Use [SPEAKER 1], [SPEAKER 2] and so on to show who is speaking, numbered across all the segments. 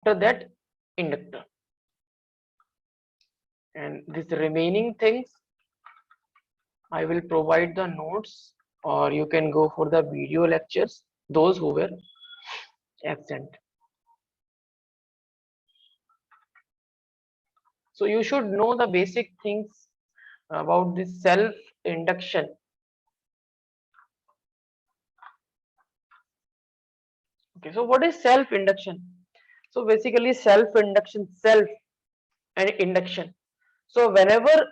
[SPEAKER 1] after that inductor. And these remaining things I will provide the notes, or you can go for the video lectures, those who were absent. So you should know the basic things about this self induction. Okay, so what is self induction? So basically self induction, self and induction. So whenever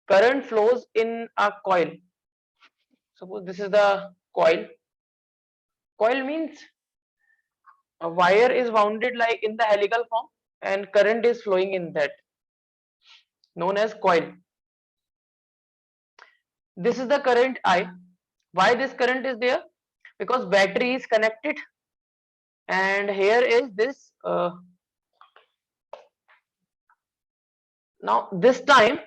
[SPEAKER 1] current flows in a coil, suppose this is the coil. Coil means a wire is wounded like in the helical form and current is flowing in that, known as coil. This is the current I. Why this current is there? Because battery is connected, and here is this now this time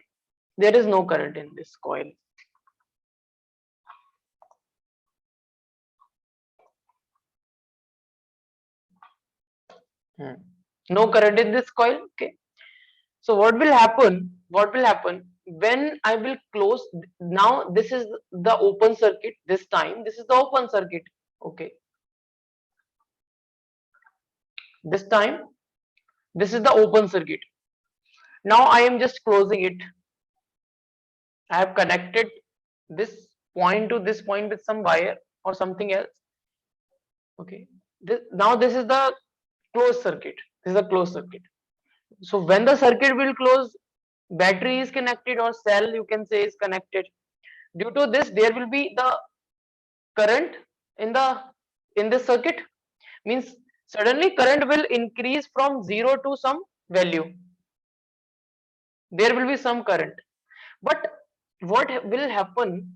[SPEAKER 1] there is no current in this coil. No current in this coil. Okay, so what will happen when I will close? Now this is the open circuit, this time this is the open circuit. Okay, this time this is the open circuit. Now I am just closing it. I have connected this point to this point with some wire or something else. Okay, now this is the closed circuit. This is a closed circuit. So when the circuit will close, battery is connected, or cell you can say is connected. Due to this, there will be the current in this circuit. Means suddenly current will increase from 0 to some value. There will be some current, but what will happen?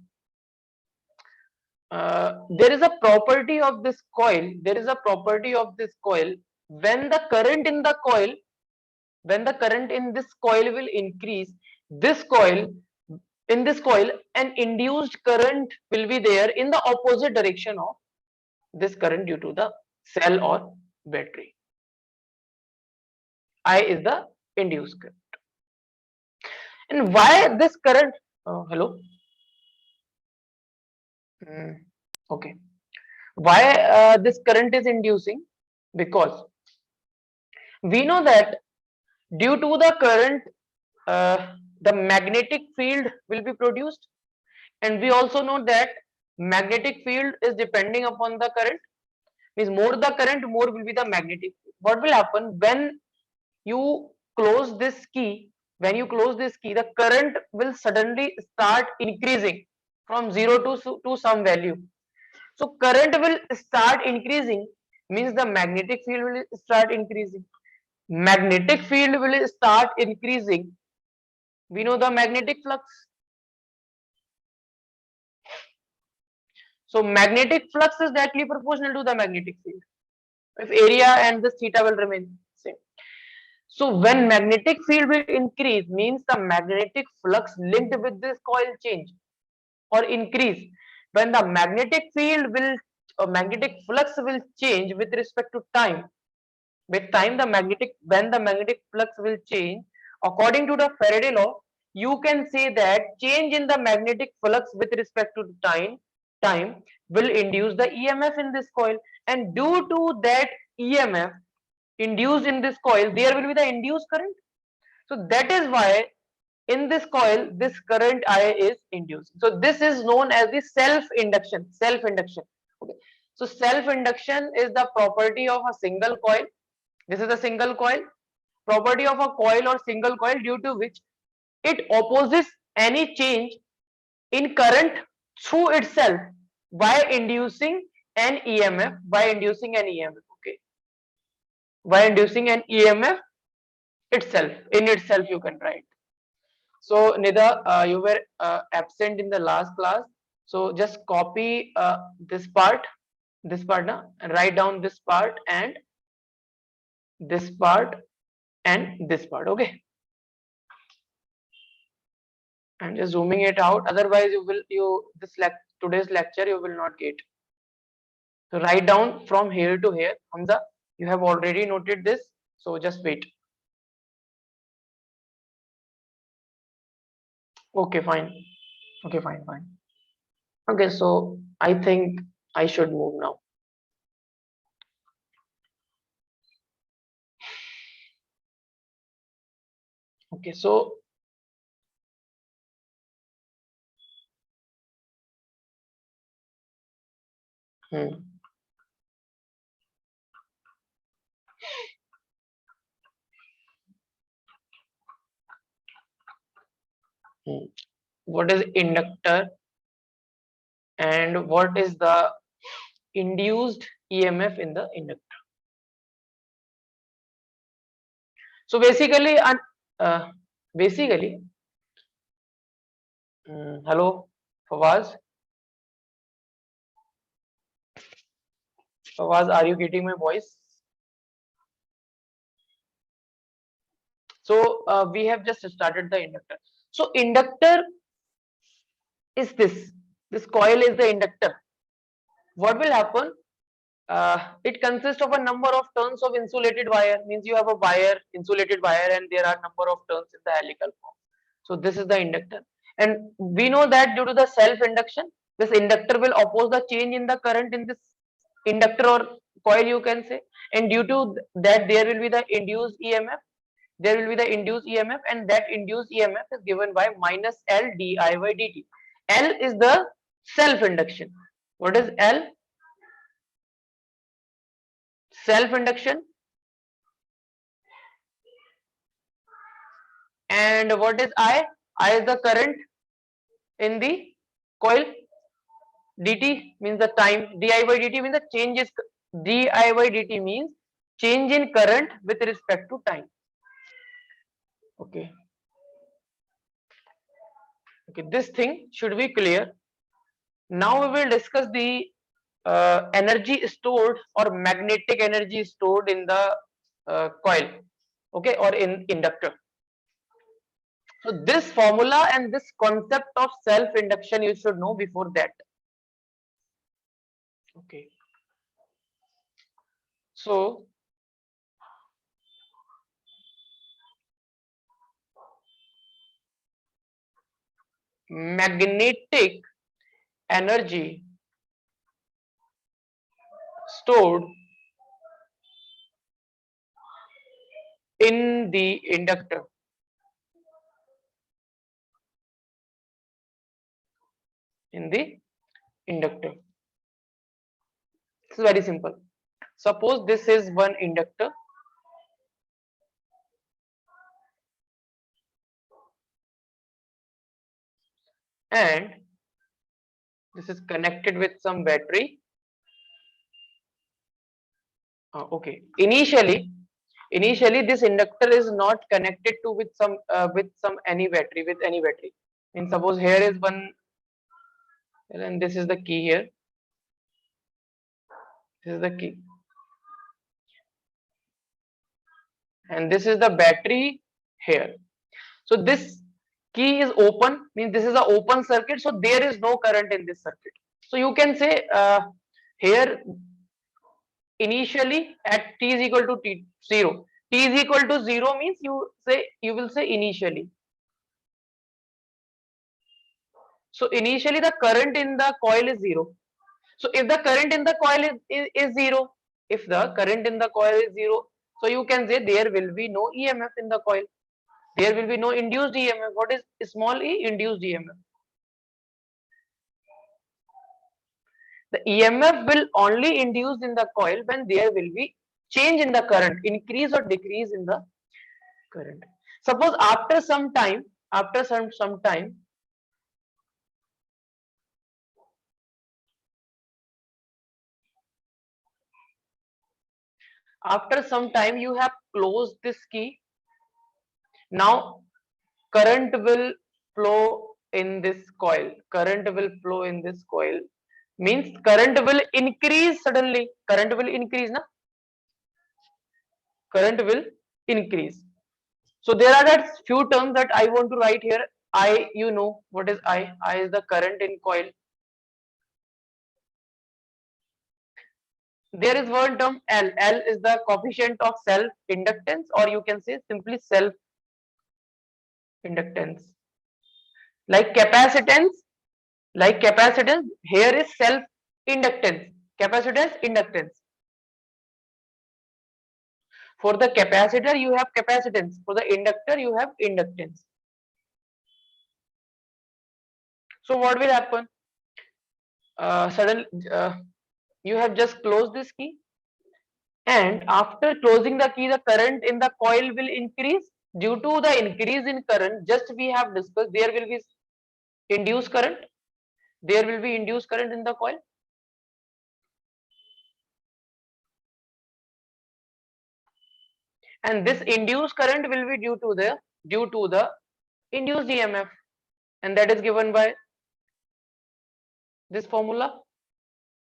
[SPEAKER 1] There is a property of this coil. There is a property of this coil. When the current in the coil, when the current in this coil will increase, this coil, in this coil, an induced current will be there in the opposite direction of this current due to the cell or battery. I is the induced current. And why this current? Hello. Okay. Why this current is inducing? Because we know that due to the current, the magnetic field will be produced, and we also know that magnetic field is depending upon the current. Means more the current, more will be the magnetic field. What will happen when you close this key? When you close this key, the current will suddenly start increasing from 0 to some value. So current will start increasing, means the magnetic field will start increasing. Magnetic field will start increasing. We know the magnetic flux. So magnetic flux is directly proportional to the magnetic field. If area and this theta will remain same. So when magnetic field will increase, means the magnetic flux linked with this coil change or increase. When the magnetic field will, or magnetic flux will change with respect to time. With time, when the magnetic flux will change, according to the Faraday law, you can say that change in the magnetic flux with respect to time will induce the EMF in this coil, and due to that EMF induced in this coil, there will be the induced current. So that is why in this coil, this current I is induced. So this is known as the self-induction. Self-induction. Okay. So self-induction is the property of a single coil. This is a single coil. Property of a coil or single coil due to which it opposes any change in current through itself by inducing an EMF. By inducing an EMF. Okay. By inducing an EMF itself. In itself, you can write. So Nida, you were absent in the last class. So just copy this part now, and write down this part and this part and this part. Okay. And just zooming it out. Otherwise, today's lecture you will not get. So write down from here to here. Hamza, you have already noted this. So just wait. Okay, fine. Okay, fine. Okay, so I think I should move now. Okay, so hmm, hmm. What is inductor and what is the induced EMF in the inductor? So basically, uh, basically, hello, Fawaz. Fawaz, are you getting my voice? So we have just started the inductor. So inductor is this. This coil is the inductor. What will happen? It consists of a number of turns of insulated wire. Means you have a wire, insulated wire, and there are number of turns in the helical form. So this is the inductor, and we know that due to the self induction, this inductor will oppose the change in the current in this inductor or coil, you can say, and due to that there will be the induced EMF. There will be the induced EMF, and that induced EMF is given by minus L di by dt. L is the self induction. What is L? Self induction. And what is I? I is the current in the coil. Dt means the time. Di by dt means the change is di by dt means change in current with respect to time. Okay. Okay. This thing should be clear. Now we will discuss the energy stored or magnetic energy stored in the coil. Okay, or in inductor. So this formula and this concept of self induction you should know before that. Okay. So magnetic energy stored in the inductor. In the inductor. This is very simple. Suppose this is one inductor and this is connected with some battery. Okay. Initially, this inductor is not connected to with some any battery with any battery. And suppose here is one, and this is the key here. This is the key, and this is the battery here. So this key is open, means this is an open circuit. So there is no current in this circuit. So you can say here initially at t is equal to t0. T is equal to 0 means you will say initially. So initially the current in the coil is 0. So if the current in the coil is 0, if the current in the coil is 0, so you can say there will be no EMF in the coil. There will be no induced EMF. What is small e? Induced EMF. The EMF will only induce in the coil when there will be change in the current, increase or decrease in the current. Suppose after some time, after some time, you have closed this key. Now current will flow in this coil. Current will flow in this coil means current will increase suddenly. Current will increase, na? Current will increase. So there are that few terms that I want to write here. I, you know what is I? I is the current in coil. There is one term L. L is the coefficient of self inductance, or you can say simply self inductance. Like capacitance, here is self inductance. Capacitance, inductance. For the capacitor, you have capacitance. For the inductor, you have inductance. So what will happen? Suddenly, you have just closed this key, and after closing the key, the current in the coil will increase. Due to the increase in current, just we have discussed, there will be induced current. There will be induced current in the coil. And this induced current will be due to the induced EMF, and that is given by this formula.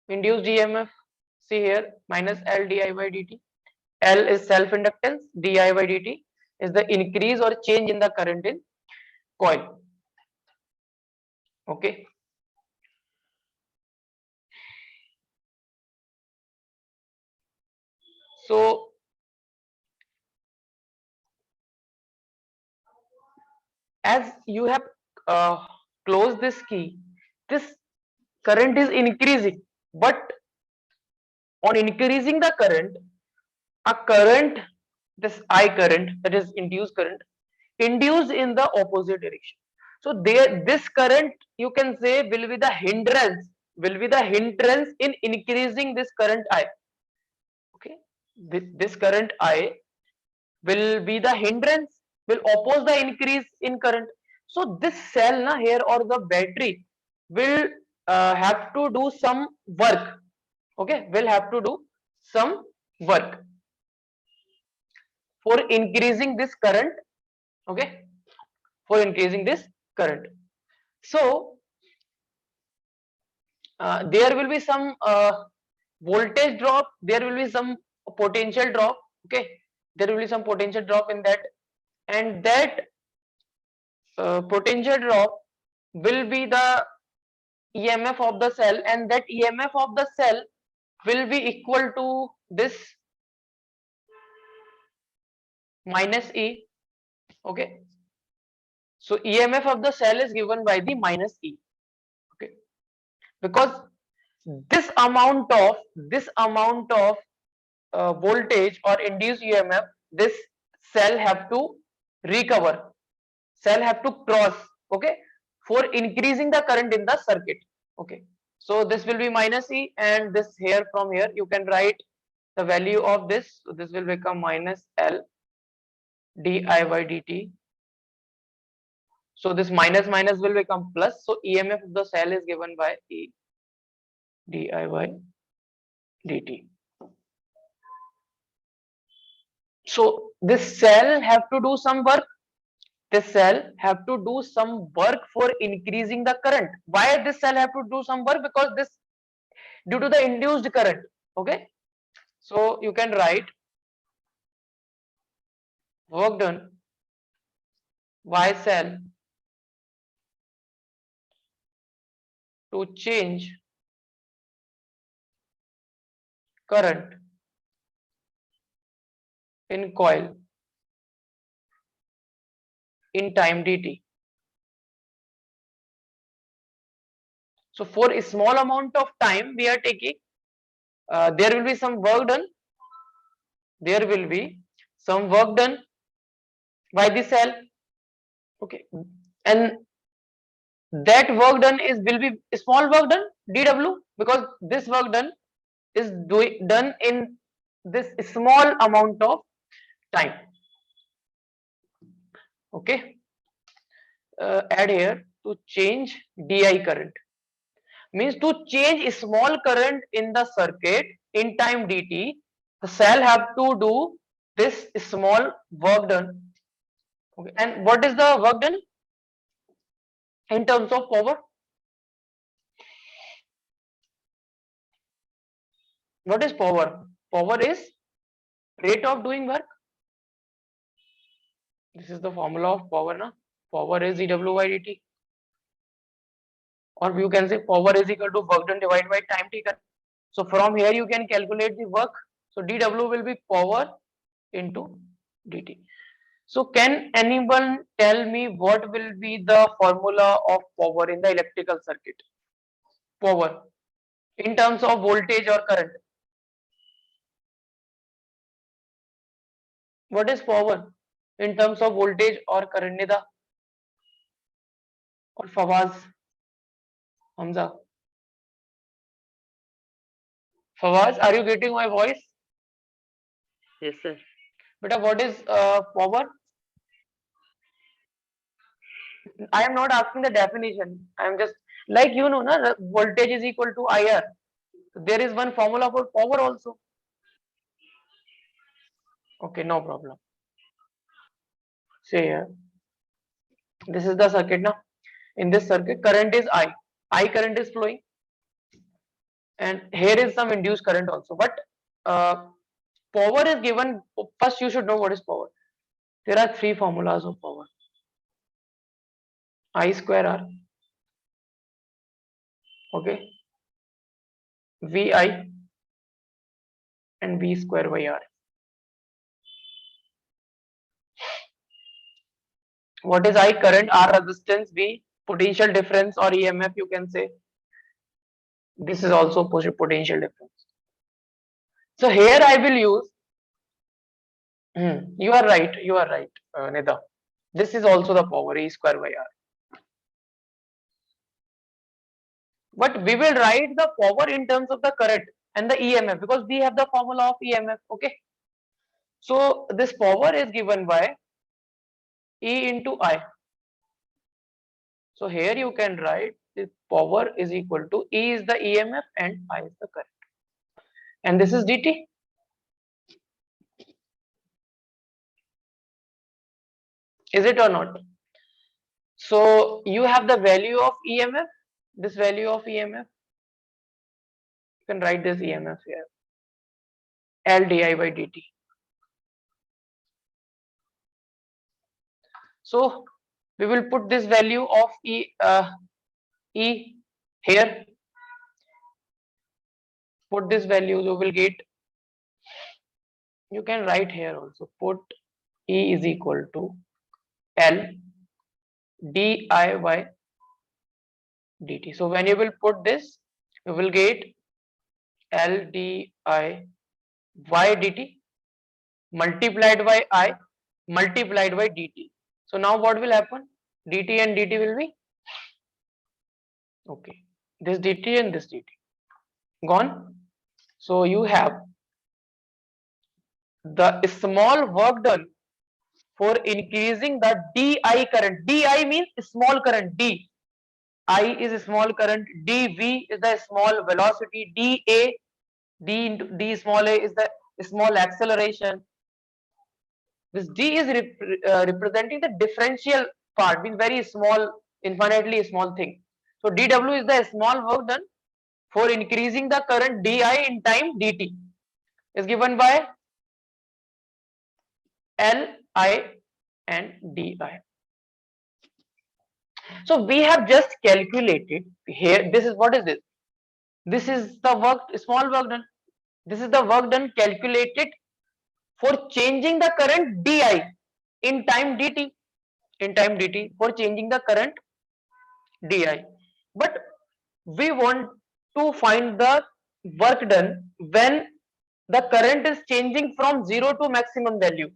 [SPEAKER 1] Induced EMF, see here, minus L di by dt. L is self inductance, di by dt is the increase or change in the current in coil. Okay. So as you have closed this key, this current is increasing, but on increasing the current, a current, this I current, that is induced current, induced in the opposite direction. So there, this current, you can say, will be the hindrance, in increasing this current I. Okay, this current I will be the hindrance, will oppose the increase in current. So this cell na here, or the battery, will have to do some work. Okay, will have to do some work for increasing this current. Okay, for increasing this current. So there will be some voltage drop, there will be some potential drop. Okay, there will be some potential drop in that, and that potential drop will be the EMF of the cell, and that EMF of the cell will be equal to this minus E. Okay, so EMF of the cell is given by the minus E. Okay, because this amount of voltage or induced EMF, this cell have to recover, cell have to cross. Okay, for increasing the current in the circuit. Okay, so this will be minus E, and this here, from here you can write the value of this. So this will become minus L di by dt. So this minus minus will become plus. So EMF of the cell is given by E di by dt. So this cell have to do some work. This cell have to do some work for increasing the current. Why this cell have to do some work? Because this, due to the induced current. Okay, so you can write work done Y cell to change current in coil in time dt. So for a small amount of time we are taking, there will be some work done. There will be some work done by the cell. Okay, and that work done will be small work done, dw, because this work done is done in this small amount of time. Okay, add here to change di current, means to change a small current in the circuit in time dt, the cell have to do this small work done. Okay, and what is the work done in terms of power? What is power? Power is rate of doing work. This is the formula of power, na? Power is dw by dt, or you can say power is equal to work done divided by time taken. So from here you can calculate the work. So dW will be power into dt. So can anyone tell me what will be the formula of power in the electrical circuit? Power in terms of voltage or current. What is power in terms of voltage or current? Nida or Fawaz, Hamza. Fawaz, are you getting my voice?
[SPEAKER 2] Yes, sir.
[SPEAKER 1] Beta, what is power? I am not asking the definition. I am just like na, voltage is equal to IR. There is one formula for power also. Okay, no problem. Say here. This is the circuit now. In this circuit, current is I. I current is flowing, and here is some induced current also. But uh, power is given. First, you should know what is power. There are three formulas of power. I square R. Okay. VI and V square by R. What is I? Current, R resistance, V potential difference or EMF you can say. This is also potential difference. So here I will use, you are right, Nida. This is also the power E square by R. But we will write the power in terms of the current and the EMF because we have the formula of EMF. Okay. So this power is given by E into I. So here you can write this power is equal to E is the EMF and I is the current. And this is dt. Is it or not? So you have the value of EMF, this value of EMF. You can write this EMF here. L di by dt. So we will put this value of E here. Put this value, you will get, you can write here also, put E is equal to L di by dt. So when you will put this, you will get L di y dt multiplied by I multiplied by dt. So now what will happen? Dt and dt will be okay. This dt and this dt gone. So you have the small work done for increasing the di current. Di means small current. D I is small current. dv is the small velocity. D into d small a is the small acceleration. This d is representing the differential part, means very small, infinitely small thing. So dw is the small work done for increasing the current di in time dt is given by Li and di. So we have just calculated here. This is what is this? This is the work, small work done. This is the work done calculated for changing the current di in time dt. In time dt for changing the current di. But we want to find the work done when the current is changing from 0 to maximum value.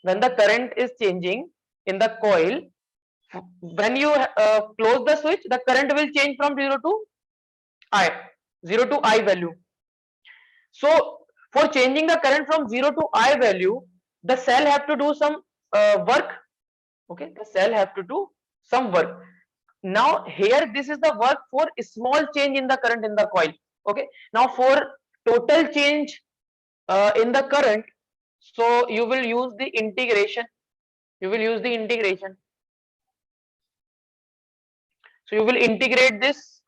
[SPEAKER 1] When the current is changing in the coil, when you close the switch, the current will change from 0 to I, 0 to I value. So for changing the current from 0 to I value, the cell have to do some work. Okay, the cell have to do some work. Now here this is the work for a small change in the current in the coil. Okay, now for total change in the current, so you will use the integration. You will use the integration. So you will integrate this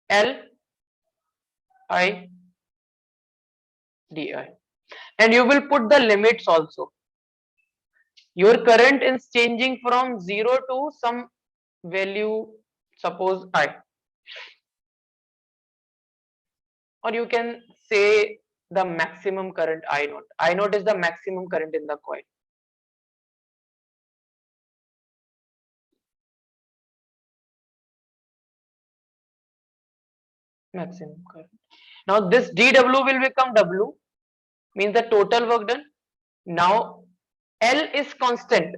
[SPEAKER 1] L I di, and you will put the limits also. Your current is changing from 0 to some value, suppose I, or you can say the maximum current I naught. I naught is the maximum current in the coil. Maximum current. Now this dW will become W, means the total work done. Now L is constant.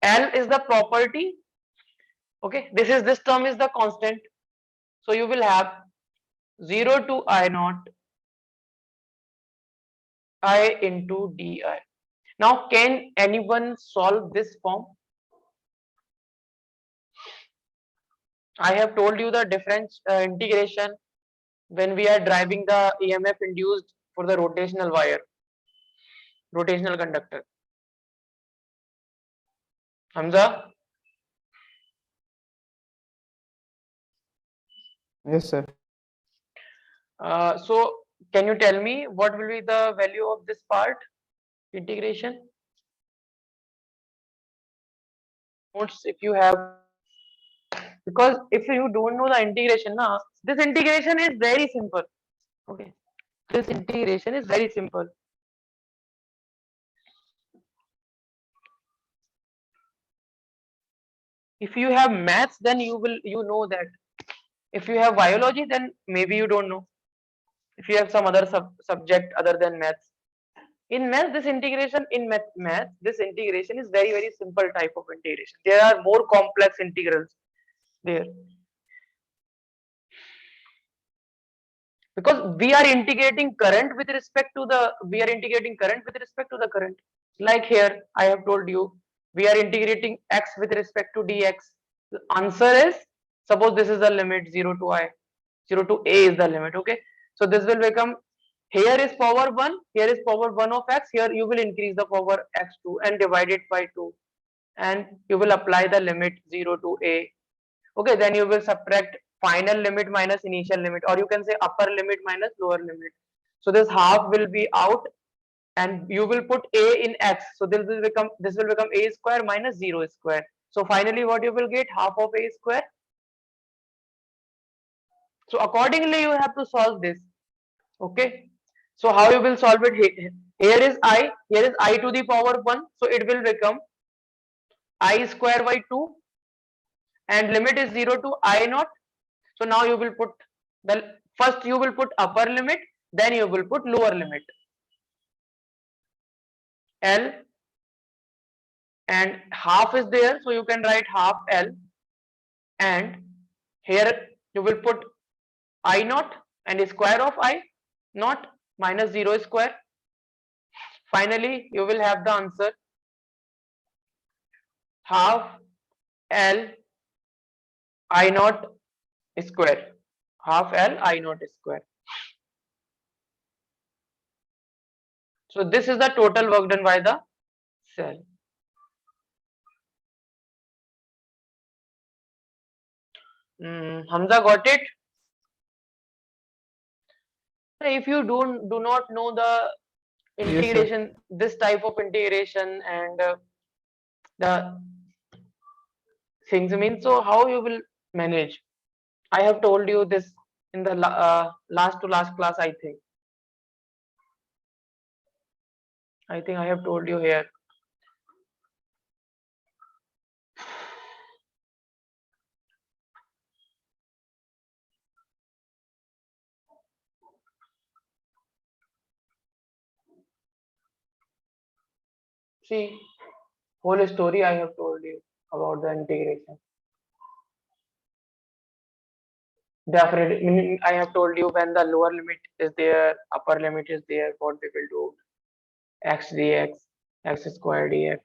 [SPEAKER 1] L is the property. Okay, this term is the constant. So you will have 0 to I naught I into di. Now can anyone solve this form? I have told you the difference integration when we are driving the EMF induced for the rotational wire, rotational conductor. Hamza?
[SPEAKER 3] Yes, sir.
[SPEAKER 1] So can you tell me what will be the value of this part integration? Notes if you have, because if you don't know the integration now, this integration is very simple. Okay, this integration is very simple. If you have maths, then you know that. If you have biology, then maybe you don't know. If you have some other subject other than maths, in math this integration, in math this integration is very simple type of integration. There are more complex integrals there, because we are integrating current with respect to the current. Like here I have told you, we are integrating x with respect to dx. The answer is, suppose this is the limit 0 to I, 0 to a is the limit. Okay, so this will become, here is power 1, here is power 1 of x, here you will increase the power x2 and divide it by 2, and you will apply the limit 0 to a. Okay, then you will subtract final limit minus initial limit, or you can say upper limit minus lower limit. So this half will be out, and you will put a in x, so this will become a square minus 0 square. So finally what you will get, half of a square. So accordingly you have to solve this. Okay, so how you will solve it? Here is I to the power 1, so it will become I square by 2, and limit is 0 to I naught. So now you will put the, first you will put upper limit, then you will put lower limit L, and half is there, so you can write half L, and here you will put I naught and square of I naught minus 0 square. Finally you will have the answer, half L I naught square, half L I naught square. So this is the total work done by the cell. Hamza, got it? If you do not know the integration,
[SPEAKER 3] Yes,
[SPEAKER 1] this type of integration and the things, I mean, so how you will manage? I have told you this in the last to last class. I think I have told you here. See, whole story I have told you about the integration. Definitely, meaning I have told you when the lower limit is there, upper limit is there, what we will do, x dx, x square dx.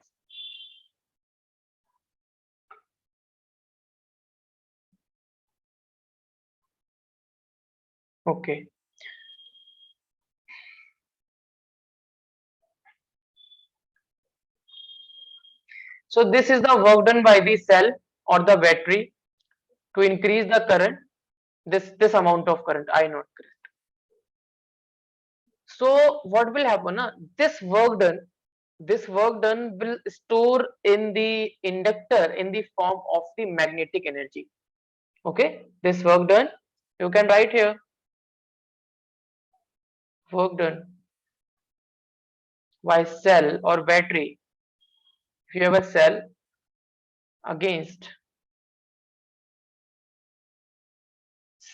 [SPEAKER 1] Okay. So this is the work done by the cell or the battery to increase the current, this amount of current I naught current. So what will happen? This work done will store in the inductor in the form of the magnetic energy. Okay, this work done. You can write here. Work done. Why cell or battery? If you have a cell against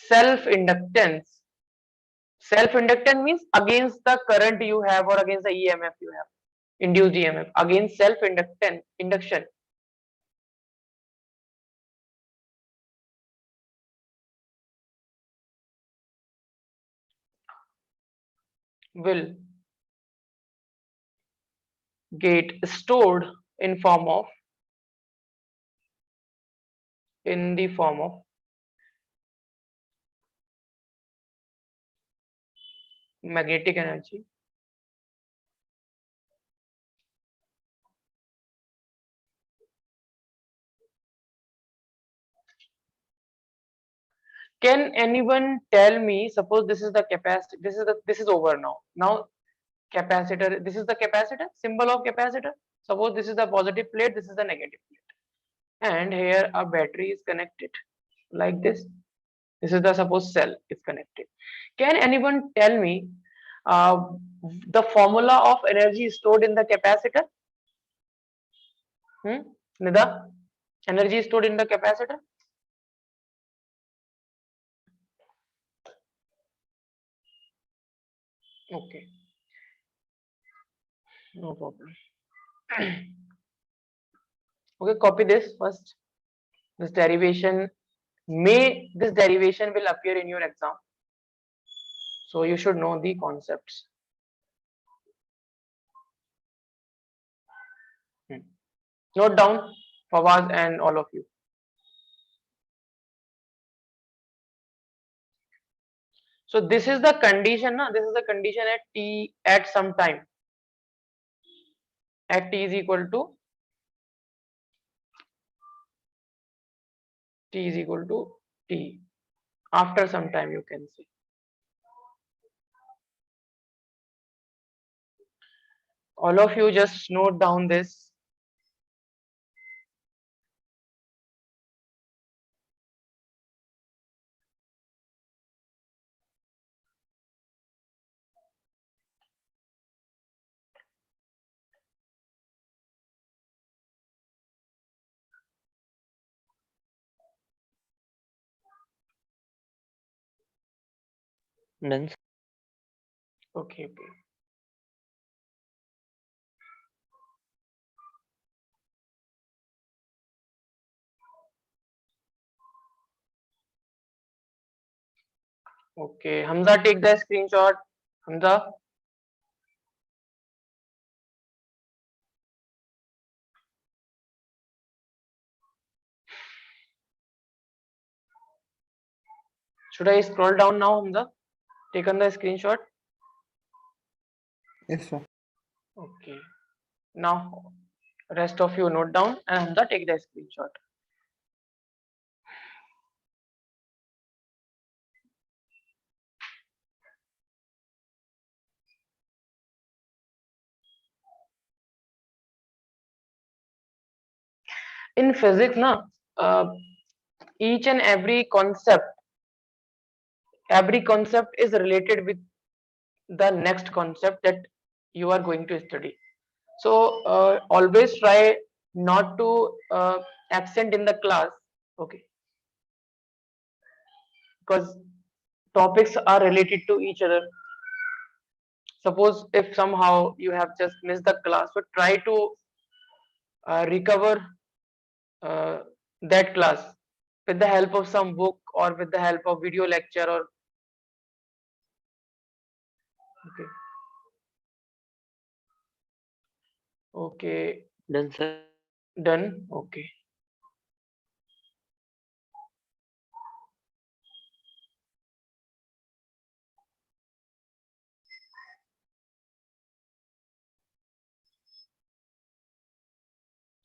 [SPEAKER 1] self inductance. Self inductance means against the current you have or against the EMF you have. Induced EMF against self inductance induction. Will get stored in form of in the form of magnetic energy can anyone tell me, suppose this is the capacity, this is over now capacitor, this is the capacitor, symbol of capacitor. Suppose this is the positive plate, this is the negative plate, and here a battery is connected like this. This is the suppose cell is connected. Can anyone tell me uh, the formula of energy stored in the capacitor? Nida, energy stored in the capacitor. Okay, no problem. Okay, copy this first. This derivation this derivation will appear in your exam, so you should know the concepts. Note down, Fawaz and all of you. So this is the condition, na? This is the condition at t at some time. At t is equal to t. After some time, you can see. All of you just note down this.
[SPEAKER 2] Done.
[SPEAKER 1] Okay. Okay, Hamza, take the screenshot. Hamza. Should I scroll down now, Hamza? Taken the screenshot.
[SPEAKER 3] Yes, sir.
[SPEAKER 1] Okay. Now, rest of you note down and Hamza take the screenshot. In physics, na, each and every concept is related with the next concept that you are going to study. So always try not to absent in the class. Okay, because topics are related to each other. Suppose if somehow you have just missed the class, so try to recover uh, that class with the help of some book or with the help of video lecture or okay. Okay,
[SPEAKER 2] Done, sir.
[SPEAKER 1] done. Okay.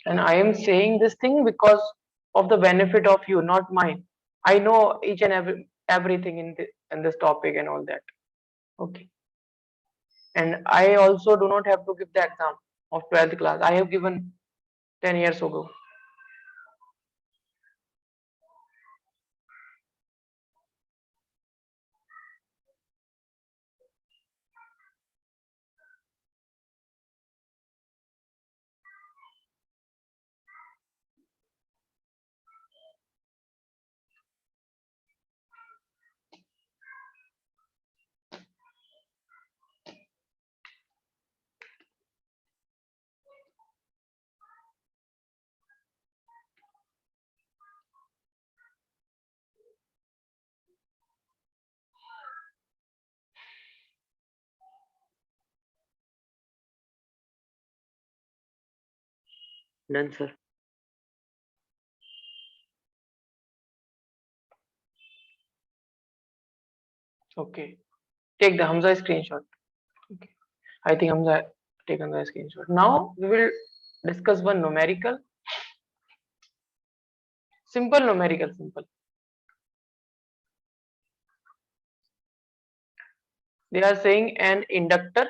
[SPEAKER 1] And I am saying this thing because of the benefit of you, not mine. I know each and everything in this topic and all that. Okay. And I also do not have to give the exam of 12th class. I have given 10 years ago.
[SPEAKER 2] None, sir.
[SPEAKER 1] Okay. Take the Hamza screenshot. Okay. I think Hamza taken the screenshot. Now we will discuss one numerical. Simple numerical, simple. They are saying an inductor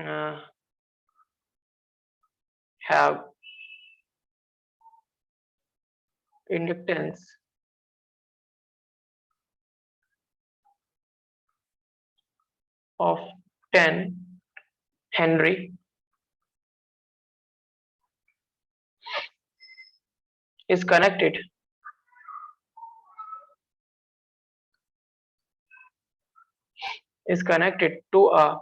[SPEAKER 1] uh, have inductance of 10 Henry is connected to a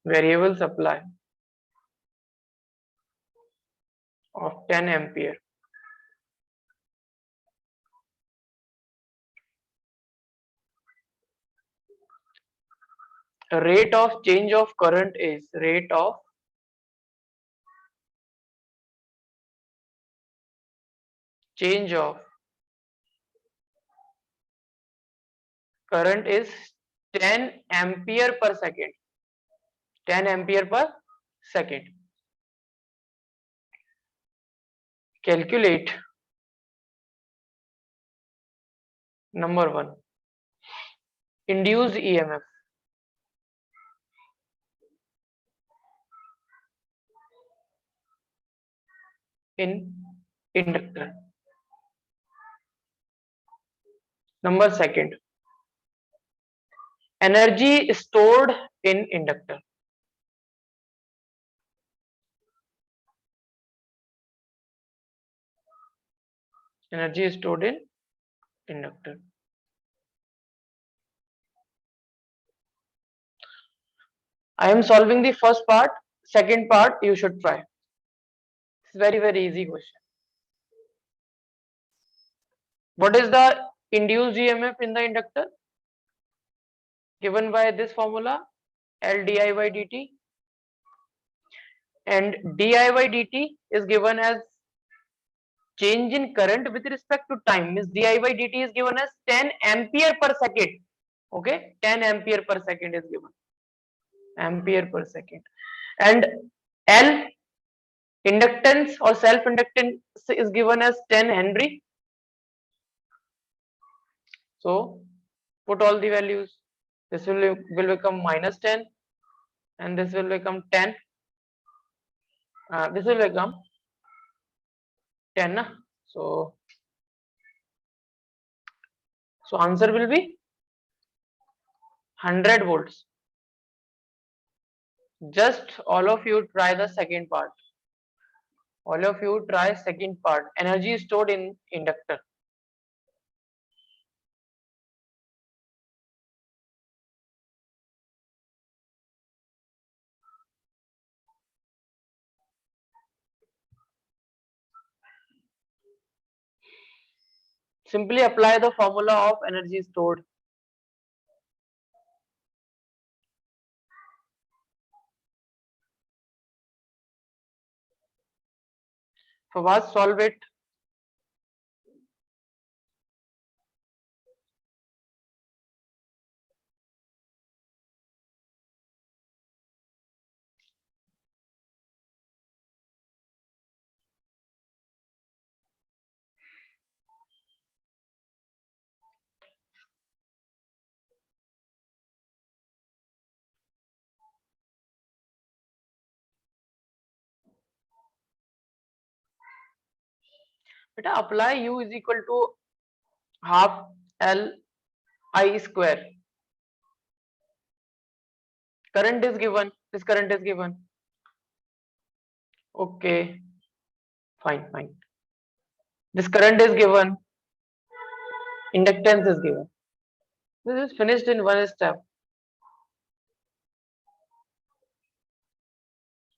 [SPEAKER 1] variable supply of 10 ampere. Rate of change of current is rate of change of current is 10 ampere per second. 10 ampere per second. Calculate number 1, induced EMF in inductor. Number 2, energy stored in inductor. Energy stored in inductor. I am solving the first part. Second part you should try. It's very easy question. What is the induced EMF in the inductor? Given by this formula, L di by dt, and di by dt is given as change in current with respect to time. Means di by dt is given as 10 ampere per second. Okay, 10 ampere per second is given. Ampere per second. And L, inductance or self inductance, is given as 10 Henry. So put all the values. This will become minus 10 and this will become 10. This will become 10. So answer will be 100 volts. Just all of you try the second part. All of you try second part. Energy stored in inductor. Simply apply the formula of energy stored. So first solve it. Beta, apply U is equal to half L I square. Current is given. This current is given. Okay. Fine. This current is given. Inductance is given. This is finished in one step.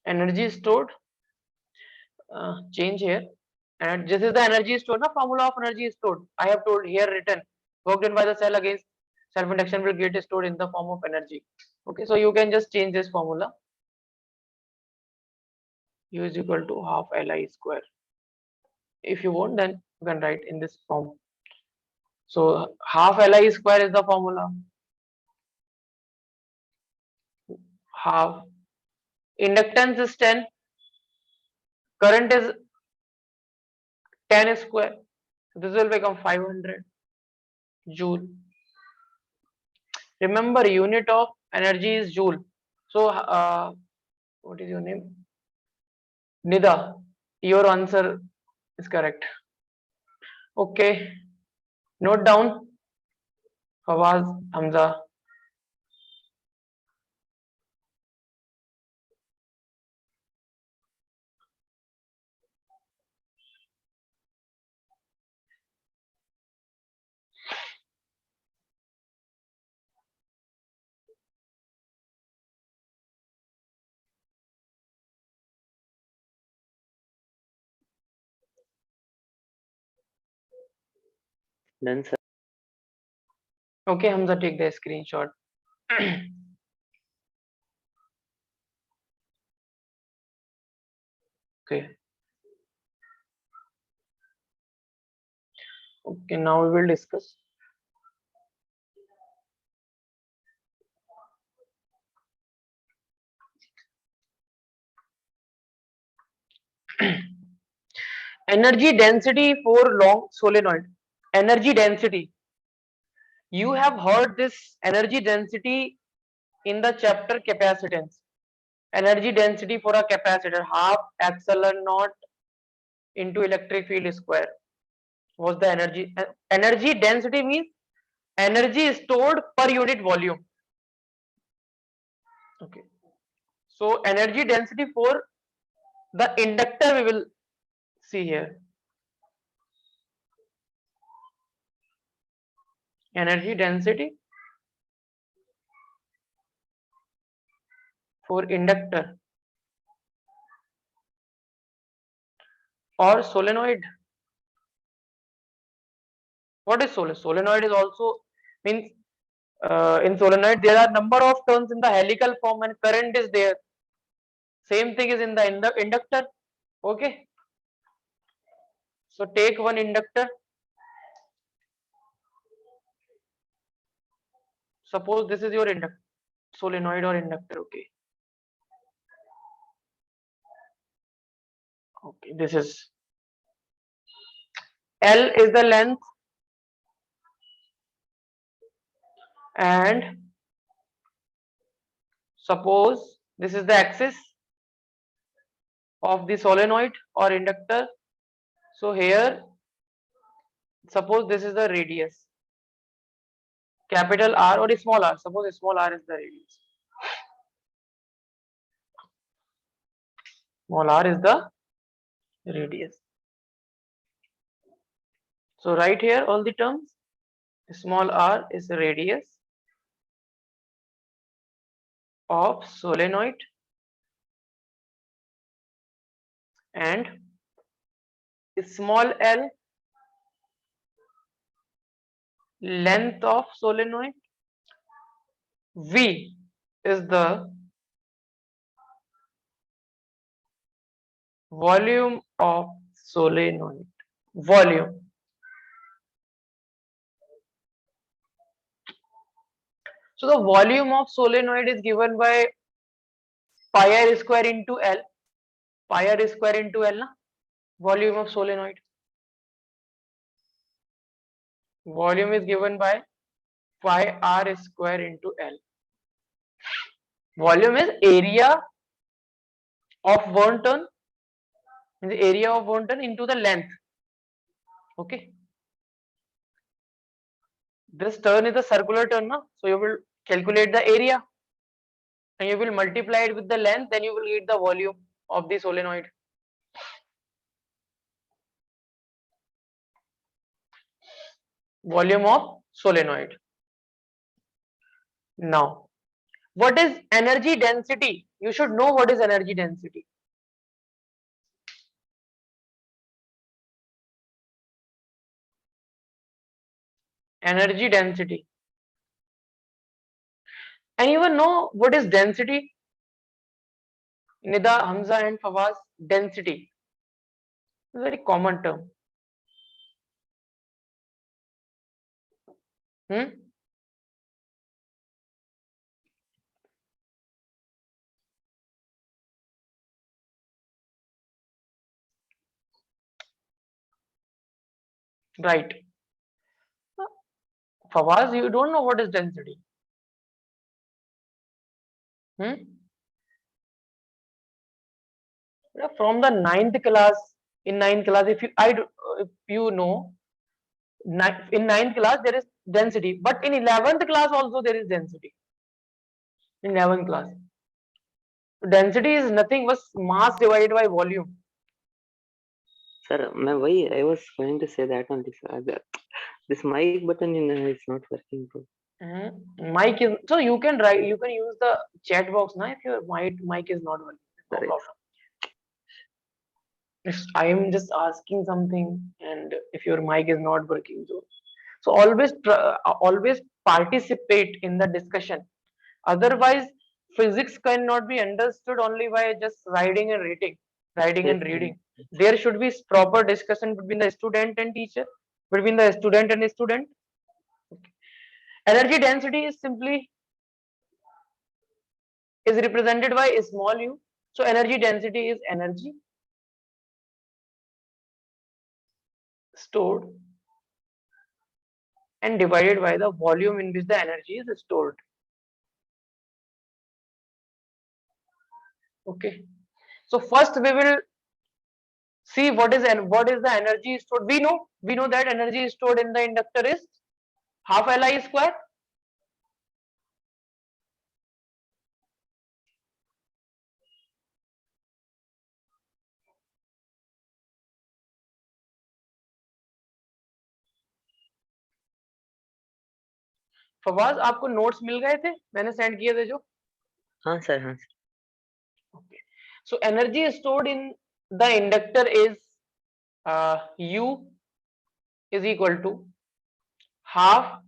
[SPEAKER 1] Energy stored. change here, and this is the energy stored. The formula of energy is stored. I have told here written work done by the cell against self induction will get stored in the form of energy. Okay, so you can just change this formula. U is equal to half Li square. If you want, then you can write in this form. So half Li square is the formula. Half inductance is 10, current is 10 square. This will become 500 joule. Remember, unit of energy is joule. So, what is your name? Nida. Your answer is correct. Okay. Note down. Fawaz, Hamza.
[SPEAKER 2] Done, sir.
[SPEAKER 1] Okay, Hamza, take the screenshot. Okay. Okay, now we will discuss. Energy density for long solenoid. Energy density. You have heard this energy density in the chapter capacitance. Energy density for a capacitor, half epsilon naught into electric field square was the energy. Energy density means energy stored per unit volume. Okay. So energy density for the inductor we will see here. Energy density for inductor or solenoid. What is solenoid? Solenoid is also means in solenoid there are number of turns in the helical form and current is there. Same thing is in the inductor. Okay. So take one inductor. Suppose this is your inductor, solenoid or inductor. Okay. Okay. This is L is the length and suppose this is the axis of the solenoid or inductor. So here suppose this is the radius, capital R or small r. Suppose small r is the radius. Small r is the radius. So right here all the terms. Small r is the radius of solenoid and small l length of solenoid. V is the volume of solenoid. Volume. So the volume of solenoid is given by pi r square into L. Pi r square into L, na? Volume of solenoid. Volume is given by pi r square into L. Volume is area of one turn, the area of one turn into the length. Okay. This turn is a circular turn, na? So you will calculate the area and you will multiply it with the length, then you will get the volume of the solenoid. Volume of solenoid. Now, what is energy density? You should know what is energy density. Energy density. Anyone know what is density? Nida, Hamza and Fawaz, density. Very common term. Hmm? Right. Fawaz, you don't know what is density. Hmm? Yeah, from the ninth class, in ninth class, if you know, in ninth class there is density, but in 11th class also there is density. In 11th class, density is nothing but mass divided by volume.
[SPEAKER 2] Sir, I was going to say that on this mic button is not working, bro.
[SPEAKER 1] Mic is so you can write, you can use the chat box now if your mic is not working. No
[SPEAKER 2] Sir,
[SPEAKER 1] problem. If I am just asking something and if your mic is not working, so always participate in the discussion. Otherwise, physics cannot be understood only by just writing and reading, writing
[SPEAKER 2] yes,
[SPEAKER 1] and
[SPEAKER 2] sir.
[SPEAKER 1] reading. There should be proper discussion between the student and teacher, between the student and student. Energy density is simply is represented by a small u. So energy density is energy stored and divided by the volume in which the energy is stored. Okay. So first we will see what is the energy stored. We know that energy stored in the inductor is half Li square. Fawaz आपको notes मिल गए थे मैंने send किए थे जो
[SPEAKER 2] हाँ sir, हाँ sir.
[SPEAKER 1] okay. So energy stored in the inductor is u is equal to half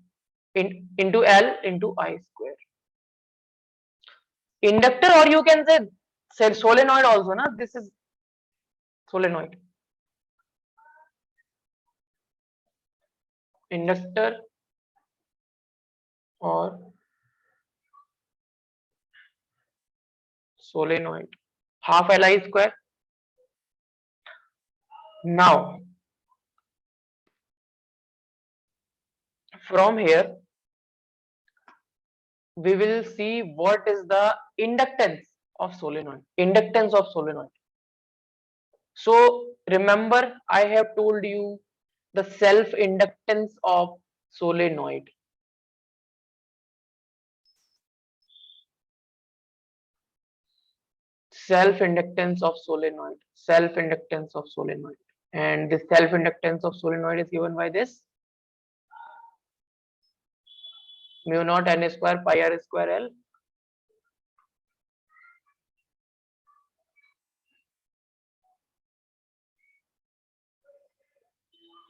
[SPEAKER 1] into L into I square. Inductor, or you can say solenoid also, na? This is solenoid. Inductor or solenoid. Half Li square. Now, from here, we will see what is the inductance of solenoid. Inductance of solenoid. So remember, I have told you the self-inductance of solenoid. Self-inductance of solenoid. Self-inductance of solenoid. And the self-inductance of solenoid is given by this mu naught n square pi r square L.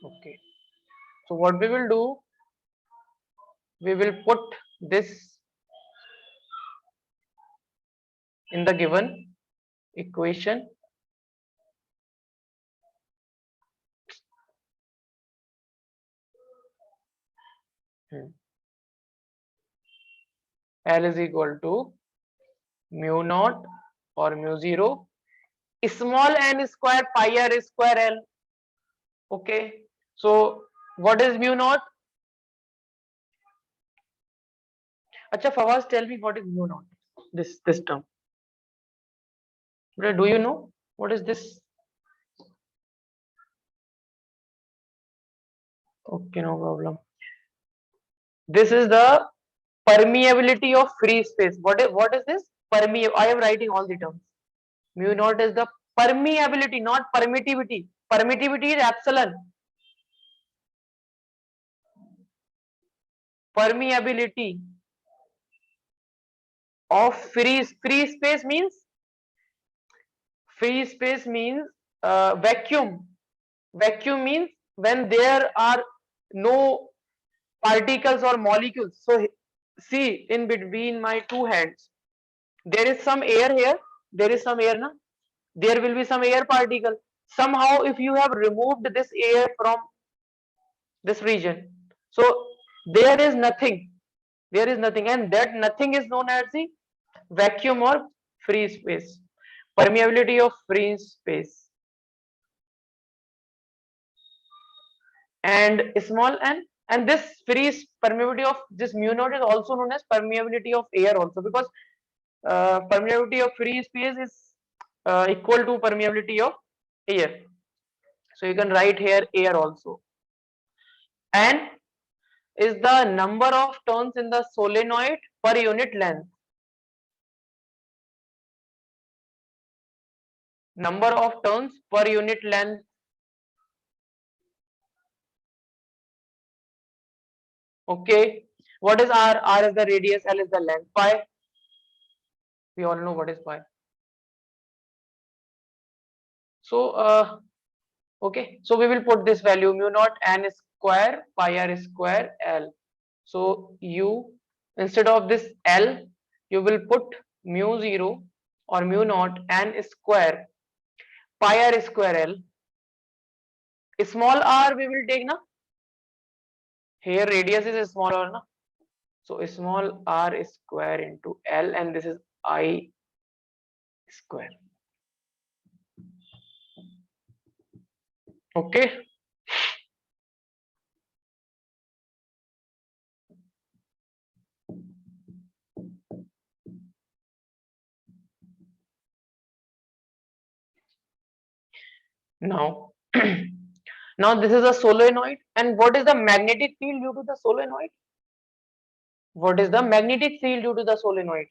[SPEAKER 1] Okay. So what we will do, we will put this in the given equation. L is equal to mu naught or mu 0 small n square pi r square L. Okay. So what is mu naught? Acha Fawaz, tell me what is mu naught? This term. Do you know what is this? Okay, no problem. This is the permeability of free space. What is this? Permeable. I am writing all the terms. Mu naught is the permeability, not permittivity. Permittivity is epsilon. Permeability of free space means vacuum. Vacuum means when there are no particles or molecules. So see, in between my two hands, there is some air here. There is some air, na? There will be some air particle. Somehow, if you have removed this air from this region, so there is nothing. There is nothing, and that nothing is known as the vacuum or free space. Permeability of free space. And small n, and this permeability of this mu naught is also known as permeability of air also, because permeability of free space is equal to permeability of air. So you can write here air also. And is the number of turns in the solenoid per unit length. Number of turns per unit length. Okay. What is R? R is the radius, L is the length. Pi. We all know what is pi. So okay. So we will put this value mu naught n square pi r square L. So you, instead of this L, you will put mu 0 or mu naught n square pi r square L. Small r we will take, na? Here radius is small r, na? So small r square into L, and this is I square. Okay. Now, now this is a solenoid, and what is the magnetic field due to the solenoid? What is the magnetic field due to the solenoid?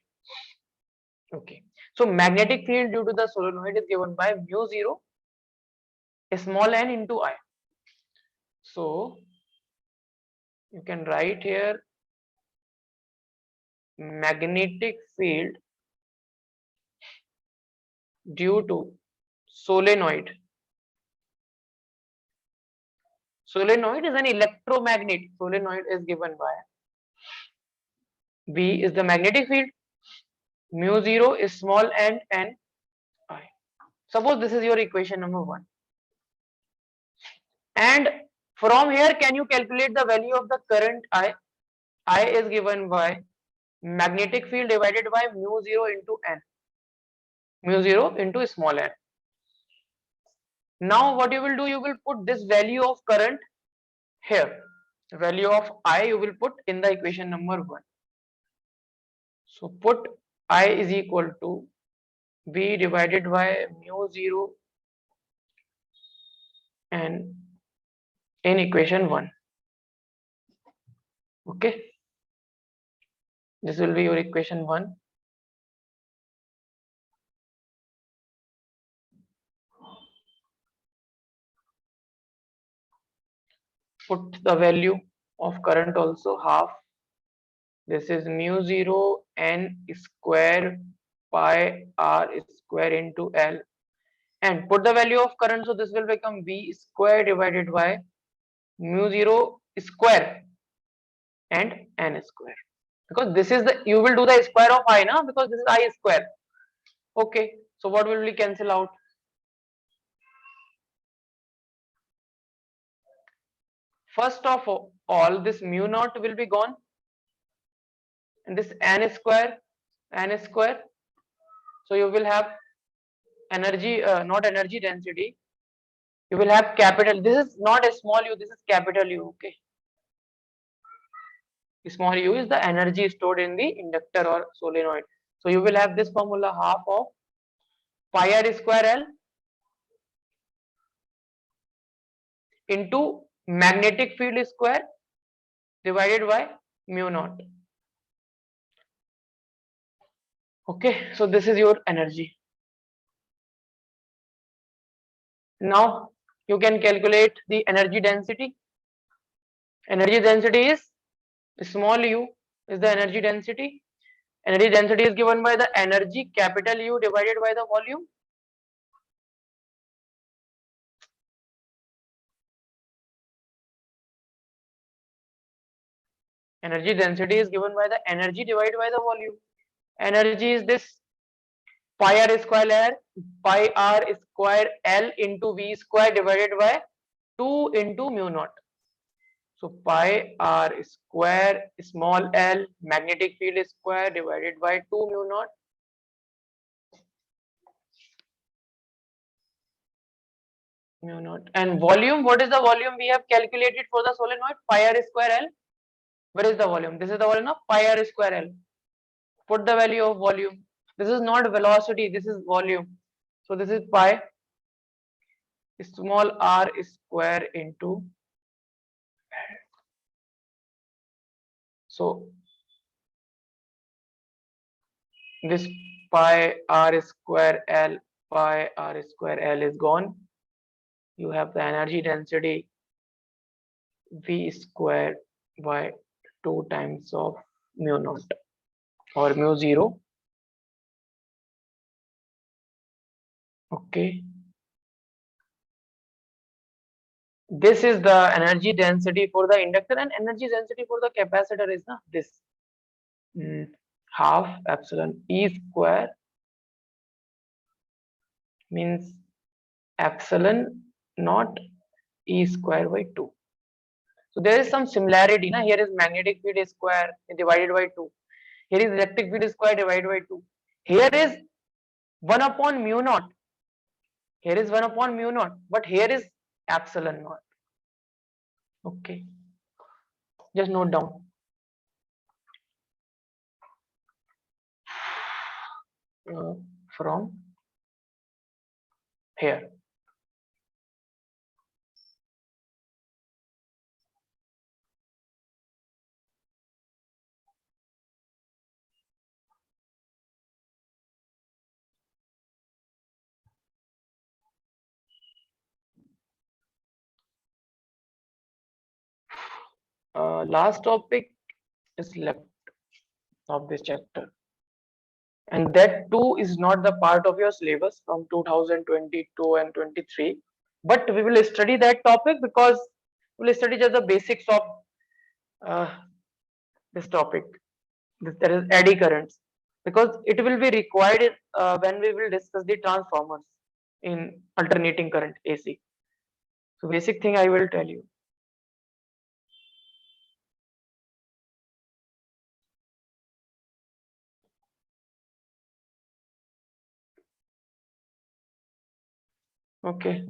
[SPEAKER 1] Okay, so magnetic field due to the solenoid is given by mu 0 small n into I. So you can write here magnetic field due to solenoid. Solenoid is an electromagnet. Solenoid is given by V is the magnetic field, mu 0 is small n and I. Suppose this is your equation number 1. And from here, can you calculate the value of the current I? I is given by magnetic field divided by mu 0 into n. Mu 0 into small n. Now what you will do, you will put this value of current here. The value of I you will put in the equation number 1. So put I is equal to V divided by mu 0 and in equation 1. Okay. This will be your equation 1. Put the value of current also, half. This is mu 0 n square pi r square into L, and put the value of current, so this will become V square divided by mu 0 square and n square, because this is the, you will do the square of I now, because this is I square. Okay, so what will we cancel out? First of all, this mu naught will be gone, and this n square. So you will have energy, not energy density. You will have capital. This is not a small u. This is capital U. Okay. Small u is the energy stored in the inductor or solenoid. So you will have this formula, half of pi r square L into magnetic field square divided by mu naught. Okay, so this is your energy. Now you can calculate the energy density. Energy density is small u is the energy density. Energy density is given by the energy capital U divided by the volume. Energy density is given by the energy divided by the volume. Energy is this pi r square L into V square divided by 2 into mu naught. So pi r square small l magnetic field square divided by 2 mu naught. Mu naught. And volume, what is the volume we have calculated for the solenoid? Pi r square L. Where is the volume? This is the volume of pi r square L. Put the value of volume. This is not velocity, this is volume. So this is pi small r square into. So this pi r square L is gone. You have the energy density V square by 2 times of mu naught or mu 0. Okay. This is the energy density for the inductor, and energy density for the capacitor is this half epsilon E square means epsilon naught E square by 2. So there is some similarity. Here is magnetic field square divided by 2. Here is electric field square divided by 2. Here is 1 upon mu naught. Here is 1 upon mu naught, but here is epsilon naught. Okay. Just note down. From here. Last topic is left of this chapter, and that too is not the part of your syllabus from 2022 and 23, but we will study that topic because we will study just the basics of uh, this topic. That is eddy currents, because it will be required when we will discuss the transformers in alternating current AC. So basic thing I will tell you. Okay.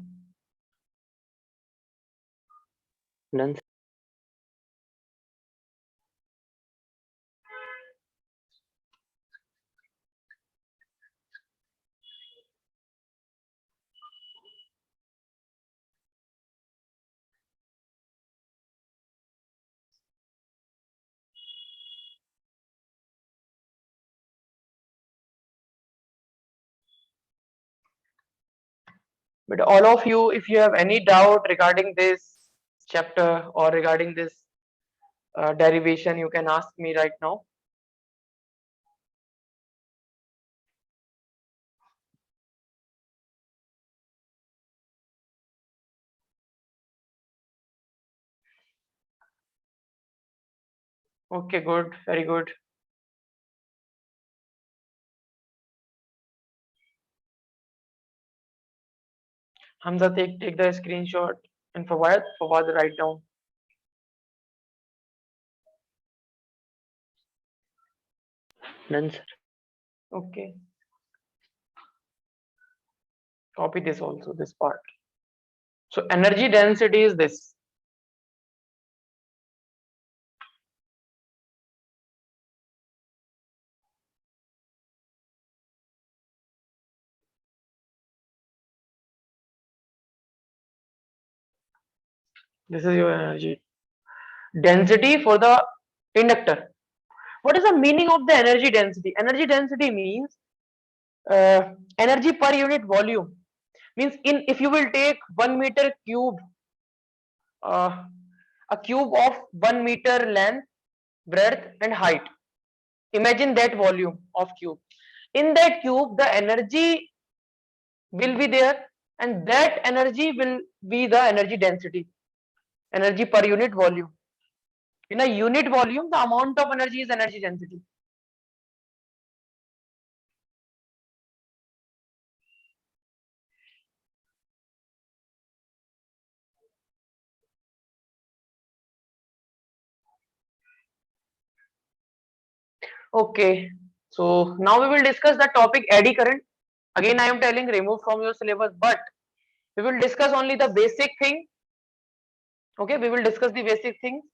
[SPEAKER 2] Done.
[SPEAKER 1] But all of you, if you have any doubt regarding this chapter or regarding this derivation, you can ask me right now. Okay, good, very good. Hamza, take the screenshot and forward the write down.
[SPEAKER 2] Done, sir.
[SPEAKER 1] Okay. Copy this also, this part. So energy density is this. This is your energy density for the inductor. What is the meaning of the energy density? Energy density means energy per unit volume. Means if you will take 1 meter cube, a cube of 1 meter length, breadth and height. Imagine that volume of cube. In that cube, the energy will be there, and that energy will be the energy density, energy per unit volume. In a unit volume, the amount of energy is energy density. Okay, so now we will discuss the topic eddy current. Again, I am telling remove from your syllabus, but we will discuss only the basic thing. Okay, we will discuss the basic things,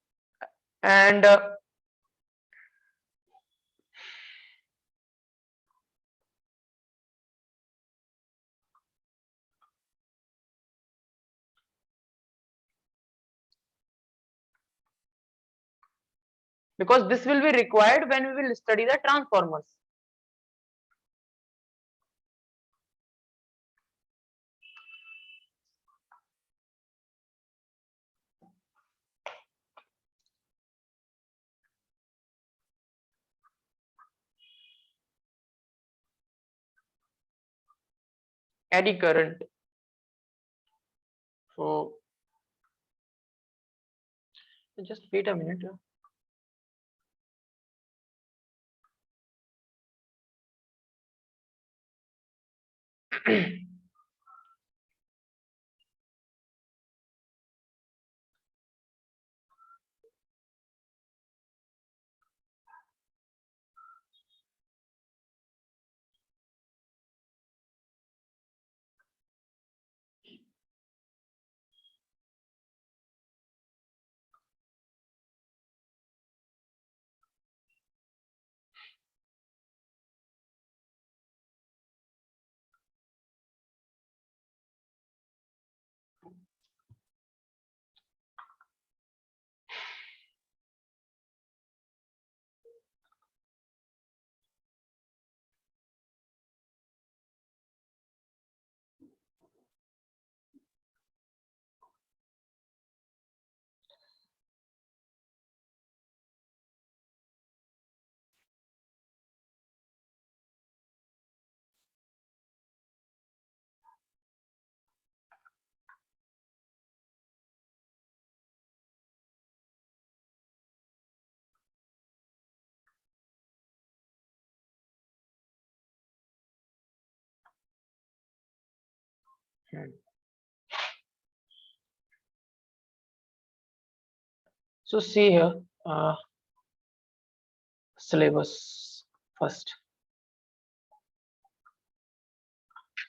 [SPEAKER 1] and because this will be required when we will study the transformers. Eddy current. So just wait a minute. So see here, syllabus first.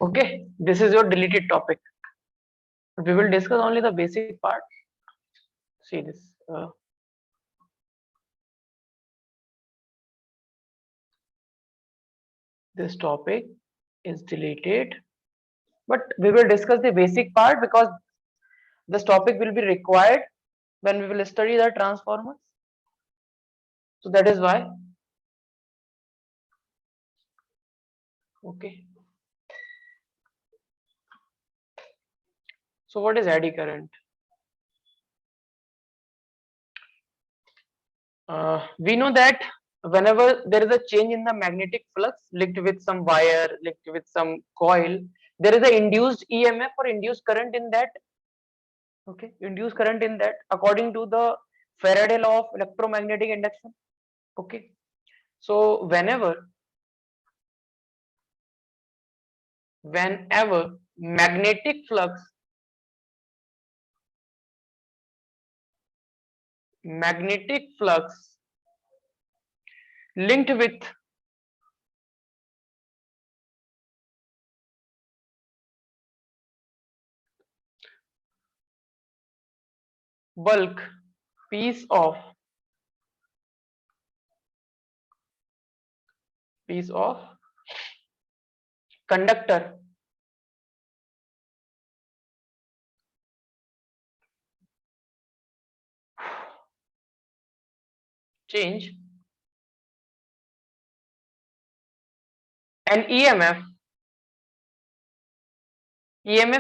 [SPEAKER 1] Okay, this is your deleted topic. We will discuss only the basic part. See this. This topic is deleted, but we will discuss the basic part because this topic will be required when we will study the transformers. So that is why. Okay. So what is eddy current? We know that whenever there is a change in the magnetic flux linked with some wire, linked with some coil, there is a induced EMF or induced current in that. Okay, induced current in that according to the Faraday law of electromagnetic induction. Okay, so whenever magnetic flux linked with bulk piece of conductor change, and EMF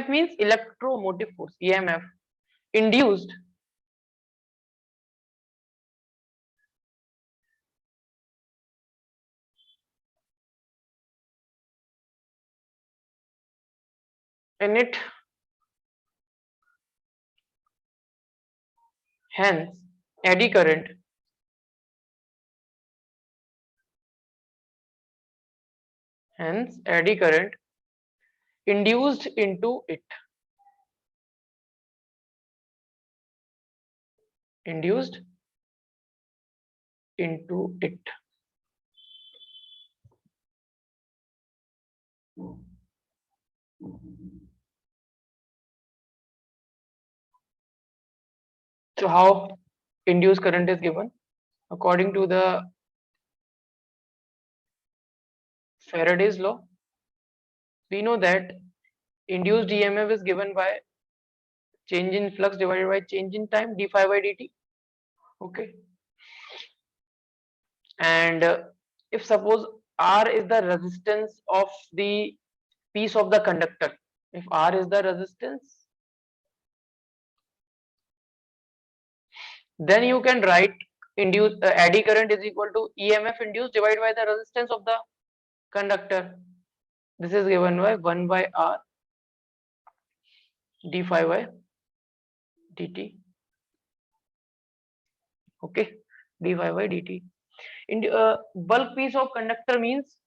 [SPEAKER 1] means electromotive force, EMF induced in it, hence eddy current hence eddy current induced into it. Induced into it. So how induced current is given? According to the Faraday's law, we know that induced EMF is given by change in flux divided by change in time, d phi by dt. Okay. And if suppose R is the resistance of the piece of the conductor, if R is the resistance, then you can write induced eddy current is equal to EMF induced divided by the resistance of the conductor. This is given by 1 by R d phi by dt. Okay, d phi by dt. In bulk piece of conductor means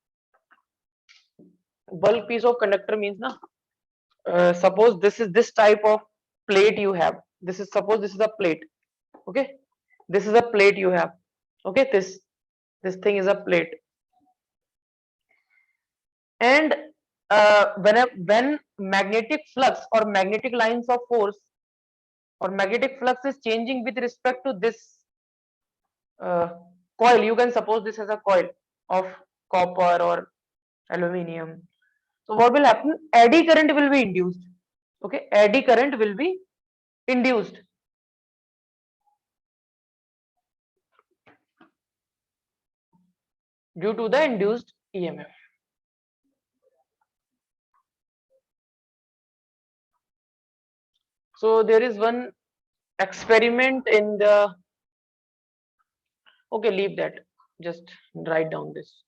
[SPEAKER 1] na, suppose this is this type of plate you have. This is, suppose this is a plate. Okay, this is a plate you have. Okay, this thing is a plate, and when magnetic flux or magnetic lines of force or magnetic flux is changing with respect to this uh, coil, you can suppose this as a coil of copper or aluminium. So what will happen? Eddy current will be induced. Okay, eddy current will be induced due to the induced EMF. So there is one experiment in the, okay, leave that, just write down this.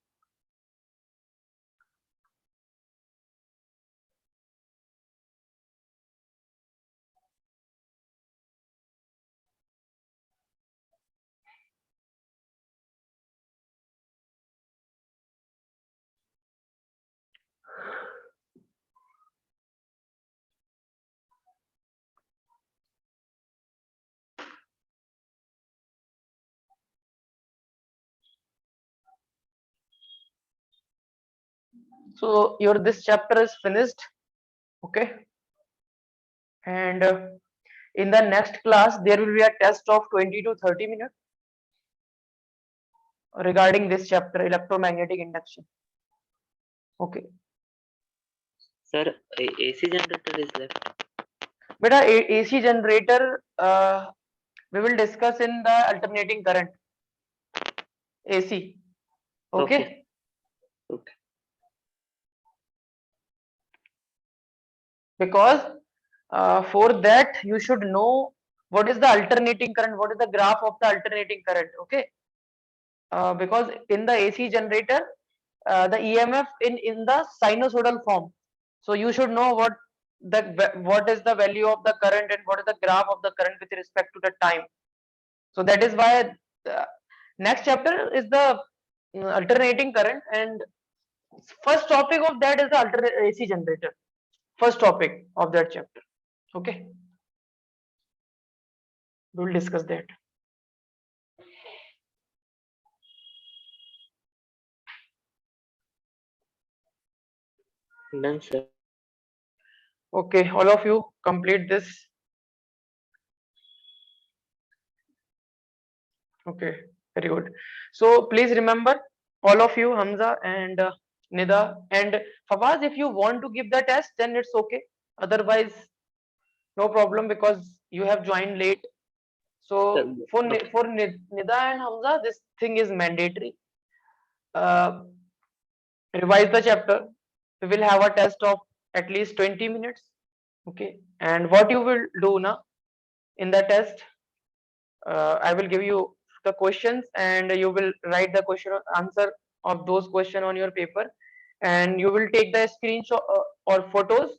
[SPEAKER 1] So your this chapter is finished. Okay, and in the next class there will be a test of 20 to 30 minutes regarding this chapter, electromagnetic induction. Okay,
[SPEAKER 2] Sir, AC generator is left.
[SPEAKER 1] beta, AC generator we will discuss in the alternating current, AC. Okay.
[SPEAKER 2] Okay.
[SPEAKER 1] Because for that you should know what is the alternating current, what is the graph of the alternating current. Okay, because in the AC generator the EMF in the sinusoidal form, so you should know what is the value of the current and what is the graph of the current with respect to the time. So that is why next chapter is the alternating current, and first topic of that is the alternate AC generator, first topic of that chapter. Okay, we will discuss that.
[SPEAKER 2] Done, sir.
[SPEAKER 1] Okay, all of you complete this. Okay, very good. So please remember, all of you, Hamza and Nida and Fawaz, if you want to give the test, then it's okay. Otherwise, no problem because you have joined late.
[SPEAKER 2] Sir,
[SPEAKER 1] So for Nida and Hamza, this thing is mandatory. Revise the chapter. We will have a test of at least 20 minutes. Okay, and what you will do now in the test, I will give you the questions and you will write the question answer of those questions on your paper, and you will take the screenshot or photos.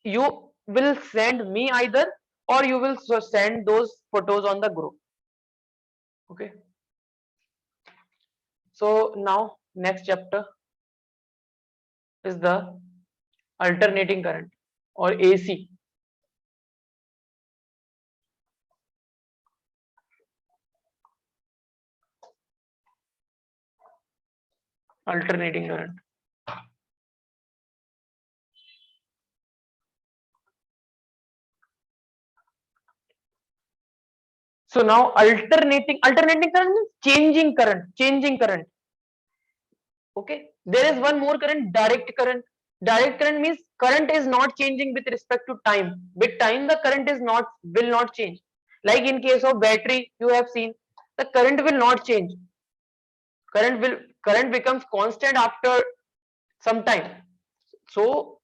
[SPEAKER 1] You will send me either, or you will send those photos on the group. Okay, so now next chapter. is the alternating current or AC. Alternating current. So now alternating current means changing current. Okay, there is one more current, direct current. Direct current means current is not changing with respect to time. With time, the current is not will not change. Like in case of battery, you have seen the current will not change. Current becomes constant after some time. So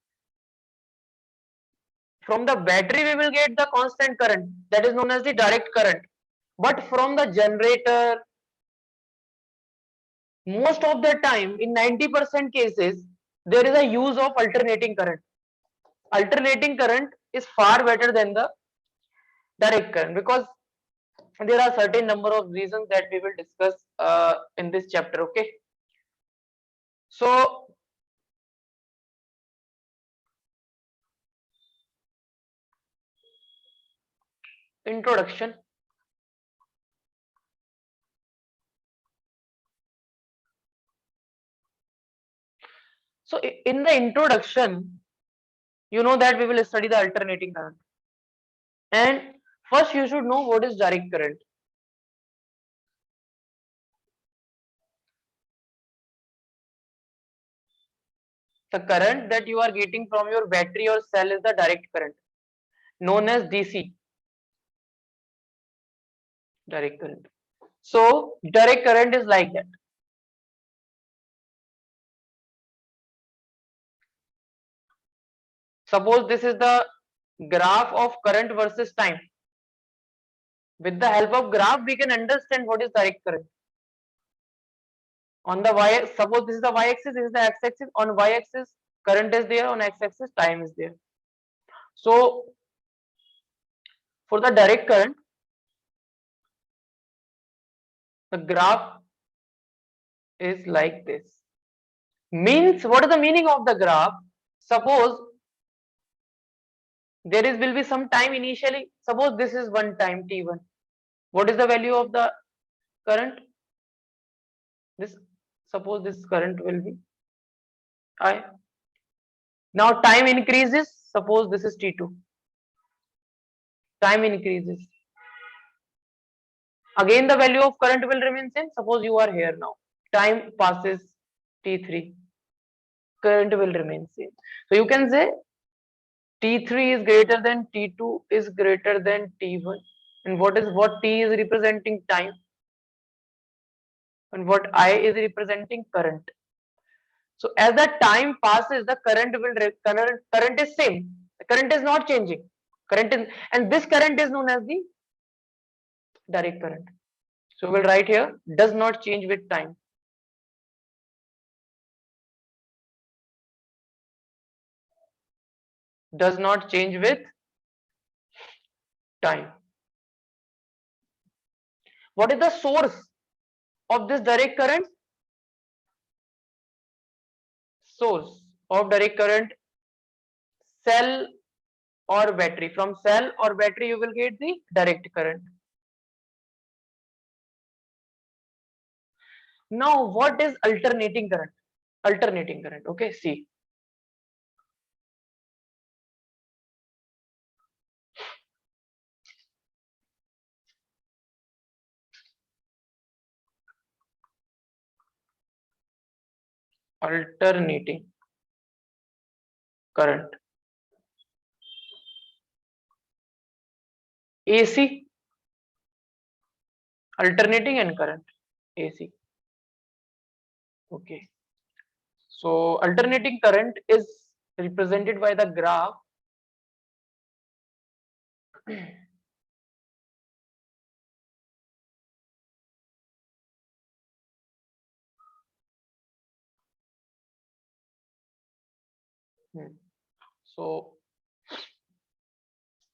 [SPEAKER 1] from the battery, we will get the constant current that is known as the direct current. But from the generator, most of the time, in 90% cases, there is a use of alternating current. Alternating current is far better than the direct current because there are certain number of reasons that we will discuss in this chapter. Okay, so introduction. So in the introduction, you know that we will study the alternating current, and first you should know what is direct current. The current that you are getting from your battery or cell is the direct current, known as DC, direct current. So direct current is like that. Suppose this is the graph of current versus time. With the help of graph, we can understand what is direct current. On the y, suppose this is the y-axis, this is the x-axis. On y-axis, current is there. On x-axis, time is there. So for the direct current, the graph is like this. Means, what is the meaning of the graph? Suppose there is will be some time initially. Suppose this is one time t1. What is the value of the current? This, suppose this current will be I. Now time increases. Suppose this is t2. Time increases. Again the value of current will remain same. Suppose you are here now. Time passes t3. Current will remain same. So you can say t3 is greater than t2 is greater than t1. And what t is representing? Time. And what I is representing? Current. So as the time passes, the current is same. The current is not changing. Current is, and this current is known as the direct current. So we'll write here, does not change with time. Does not change with time. What is the source of this direct current? Source of direct current, cell or battery. From cell or battery you will get the direct current. Now what is alternating current? Alternating current. Okay, see. Alternating current. AC, alternating and current. AC. Okay. So alternating current is represented by the graph. So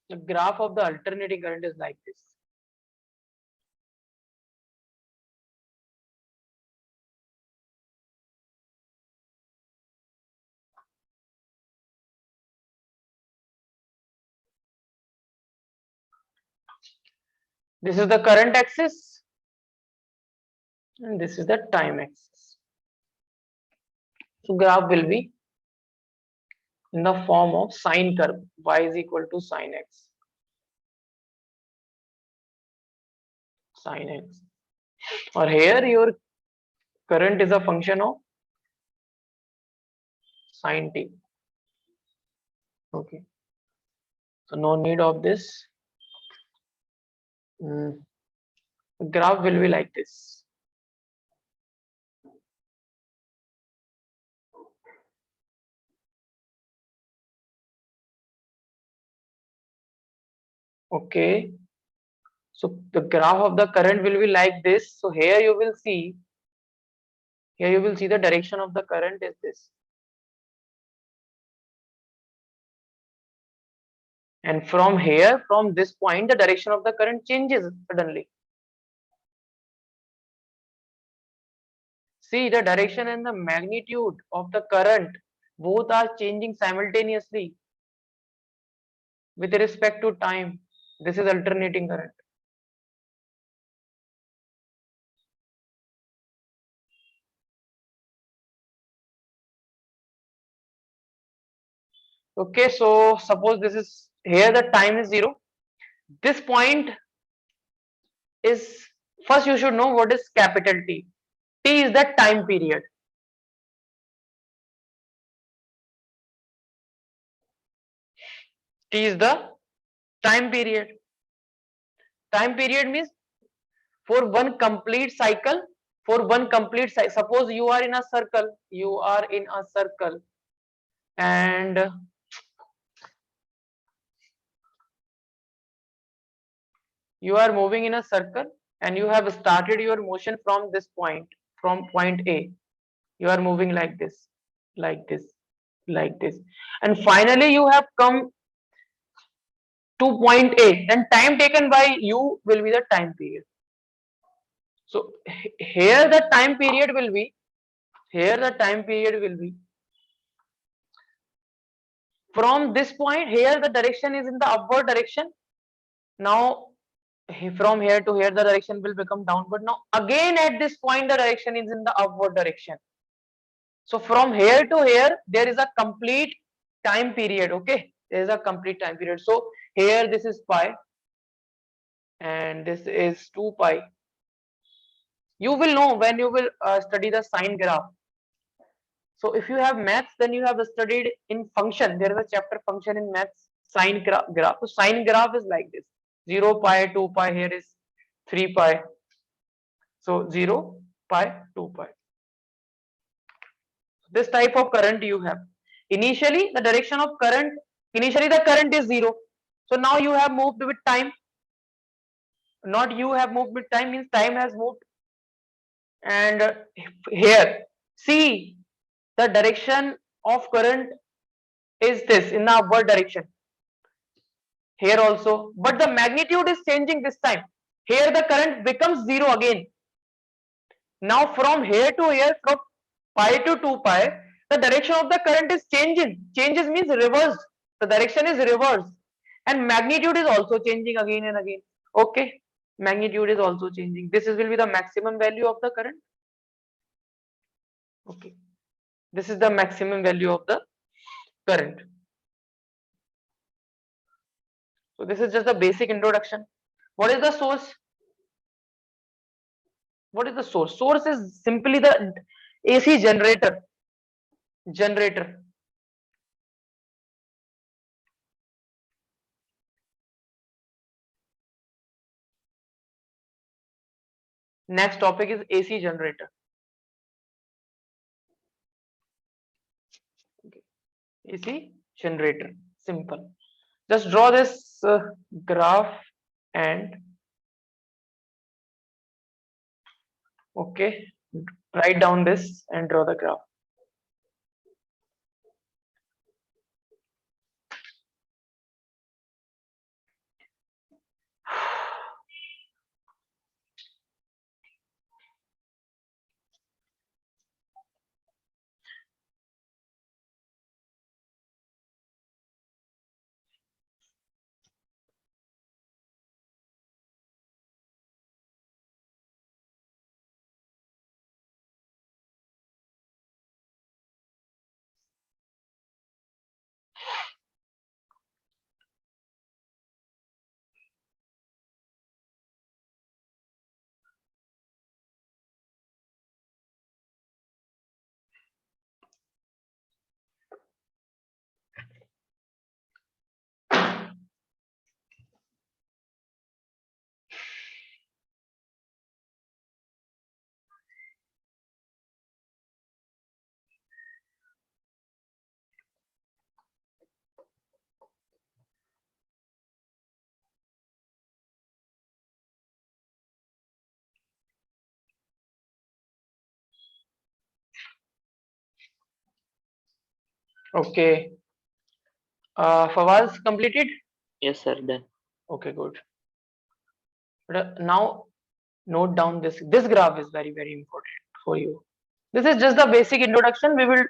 [SPEAKER 1] the graph of the alternating current is like this. This is the current axis and this is the time axis. So graph will be in the form of sine curve. Y is equal to sine x. Sine x. Or here your current is a function of sine t. Okay. So no need of this. Graph will be like this. Okay. So the graph of the current will be like this. So here you will see the direction of the current is this. And from here, from this point, the direction of the current changes suddenly. See, the direction and the magnitude of the current both are changing simultaneously with respect to time. This is alternating current. Okay, so suppose this is here the time is 0. This point is, first you should know what is capital T. T is the time period. T is the time period. Time period means for one complete cycle, suppose you are in a circle, and you are moving in a circle and you have started your motion from this point, from point A. You are moving like this, like this, like this, and finally you have come to point A. Then time taken by you will be the time period. So here the time period will be, from this point. Here the direction is in the upward direction. Now from here to here the direction will become downward. Now again at this point the direction is in the upward direction. So from here to here there is a complete time period. Okay, there is a complete time period. So here this is pi and this is 2 pi. You will know when you will study the sine graph. So if you have maths, then you have studied in function. There is a chapter function in maths, sine graph. So sine graph is like this: 0 pi, 2 pi. Here is 3 pi. So 0 pi, 2 pi. This type of current you have. Initially, the direction of current. Initially, the current is 0. So now you have moved with time. Not you have moved with time, means time has moved. And here, see, the direction of current is this, in the upward direction. Here also, but the magnitude is changing this time. Here the current becomes 0 again. Now from here to here, from pi to 2 pi, the direction of the current is changing. Changes means reversed. The direction is reversed, and magnitude is also changing again and again. Okay, magnitude is also changing. This will be the maximum value of the current. Okay, this is the maximum value of the current. So this is just the basic introduction. What is the source? What is the source? Source is simply the AC generator. Next topic is AC generator. Okay. AC generator. Simple. Just draw this graph and okay, write down this and draw the graph. Okay. Fawaz completed?
[SPEAKER 2] Yes, sir. Done.
[SPEAKER 1] Okay, good. But, now note down this. This graph is very, very important for you. This is just the basic introduction. We will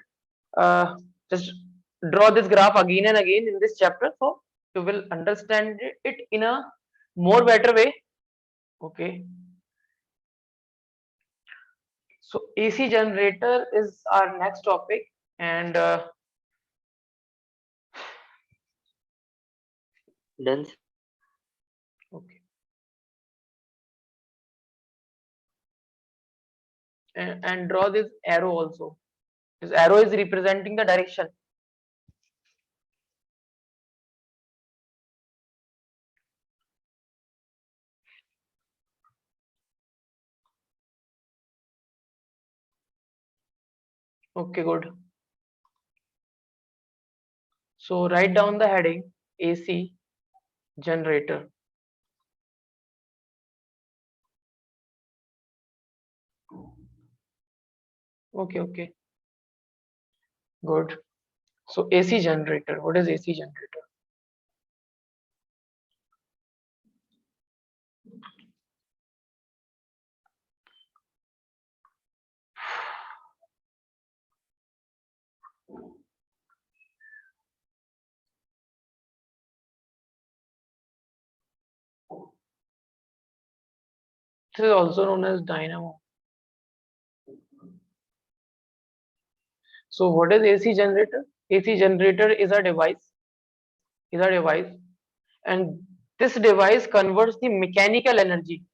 [SPEAKER 1] just draw this graph again and again in this chapter, so you will understand it in a more better way. Okay. So AC generator is our next topic, and
[SPEAKER 2] Done.
[SPEAKER 1] okay, and draw this arrow also. This arrow is representing the direction. Okay, good. So write down the heading AC generator. Okay, okay, good. So AC generator. What is AC generator? This is also known as dynamo. So what is AC generator? AC generator is a device. And this device converts the mechanical energy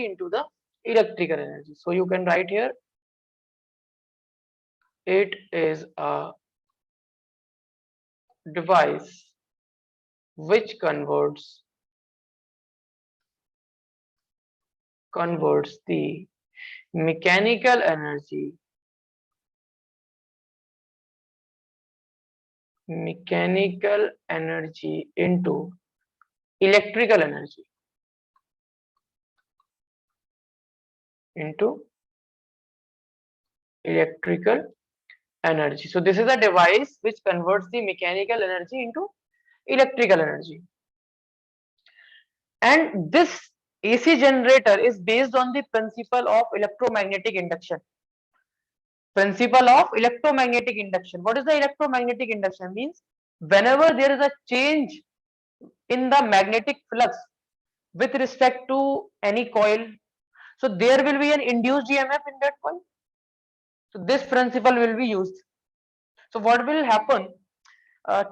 [SPEAKER 1] into the electrical energy. So you can write here, it is a device which converts the mechanical energy into electrical energy into electrical energy. So this is a device which converts the mechanical energy into electrical energy. And this AC generator is based on the principle of electromagnetic induction. Principle of electromagnetic induction. What is the electromagnetic induction? Means whenever there is a change in the magnetic flux with respect to any coil, so there will be an induced EMF in that coil. So this principle will be used. So what will happen?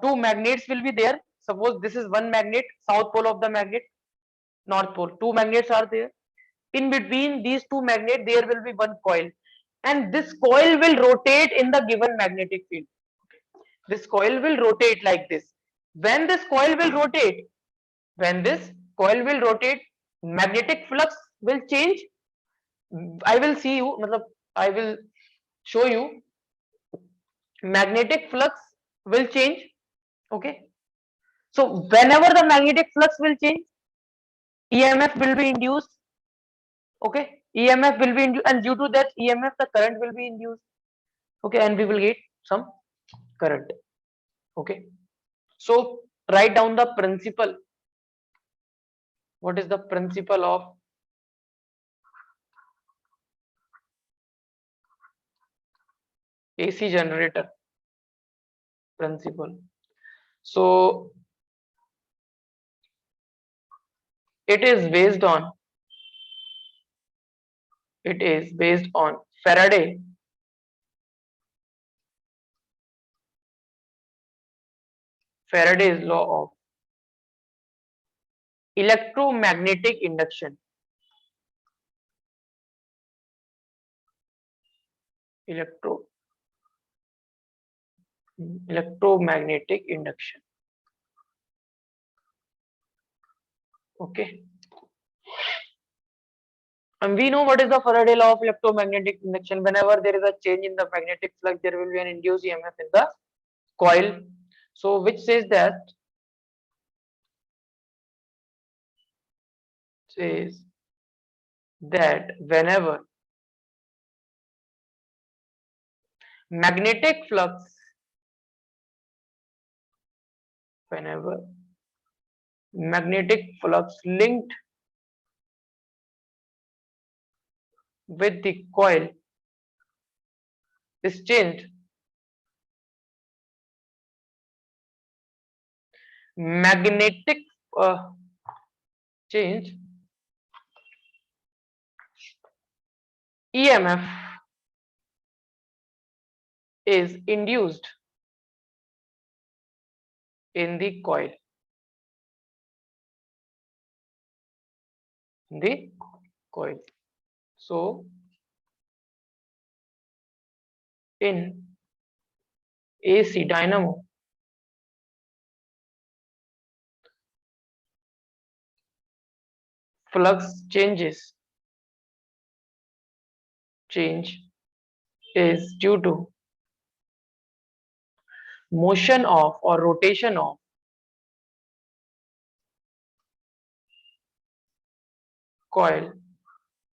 [SPEAKER 1] Two magnets will be there. Suppose this is one magnet, south pole of the magnet, north pole. Two magnets are there. In between these two magnets, there will be one coil, and this coil will rotate in the given magnetic field. This coil will rotate like this. When this coil will rotate, when this coil will rotate, magnetic flux will change. I will see you, matlab, I will show you. Magnetic flux will change. Okay. So whenever the magnetic flux will change, EMF will be induced. Okay. EMF will be induced, and due to that EMF, the current will be induced. Okay, and we will get some current. Okay. So write down the principle. What is the principle of AC generator? Principle. So it is based on Faraday's law of electromagnetic induction. Electromagnetic induction. Okay. And we know what is the Faraday law of electromagnetic induction. Whenever there is a change in the magnetic flux, there will be an induced EMF in the coil. So which says that whenever magnetic flux, whenever magnetic flux linked with the coil is changed, magnetic change, EMF is induced in the coil. The coil. So in AC dynamo, flux change is due to motion of or rotation of coil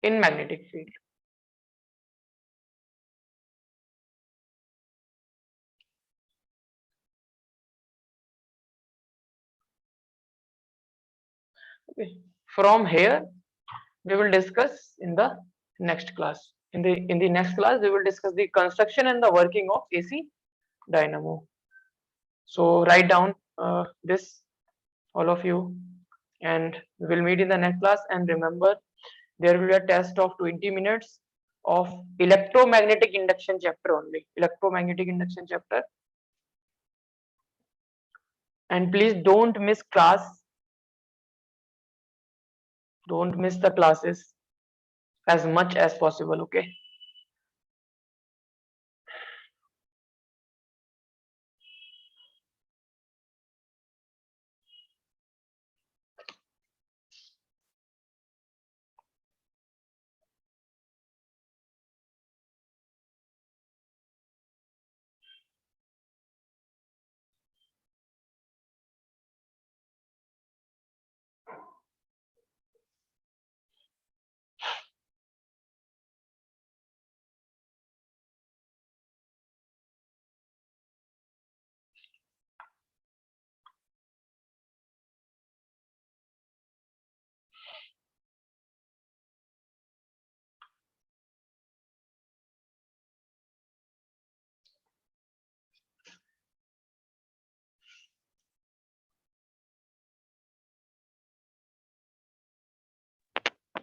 [SPEAKER 1] in magnetic field. Okay. From here, we will discuss in the next class. In the next class, we will discuss the construction and the working of AC dynamo. So write down this, all of you, and we will meet in the next class. And remember, there will be a test of 20 minutes of electromagnetic induction chapter only. Electromagnetic induction chapter. And please don't miss class. Don't miss the classes as much as possible, okay?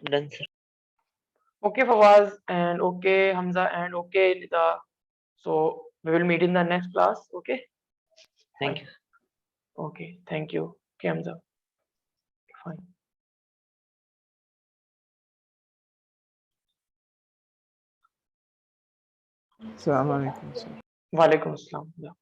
[SPEAKER 2] Done, sir.
[SPEAKER 1] Okay, Fawaz, and okay, Hamza, and okay, Nida. So we will meet in the next class, okay?
[SPEAKER 2] Thank
[SPEAKER 1] Fine.
[SPEAKER 2] you.
[SPEAKER 1] Okay, thank you. Okay, Hamza. Fine.
[SPEAKER 3] Assalamu alaikum, sir.
[SPEAKER 1] Walaikum assalam. Yeah.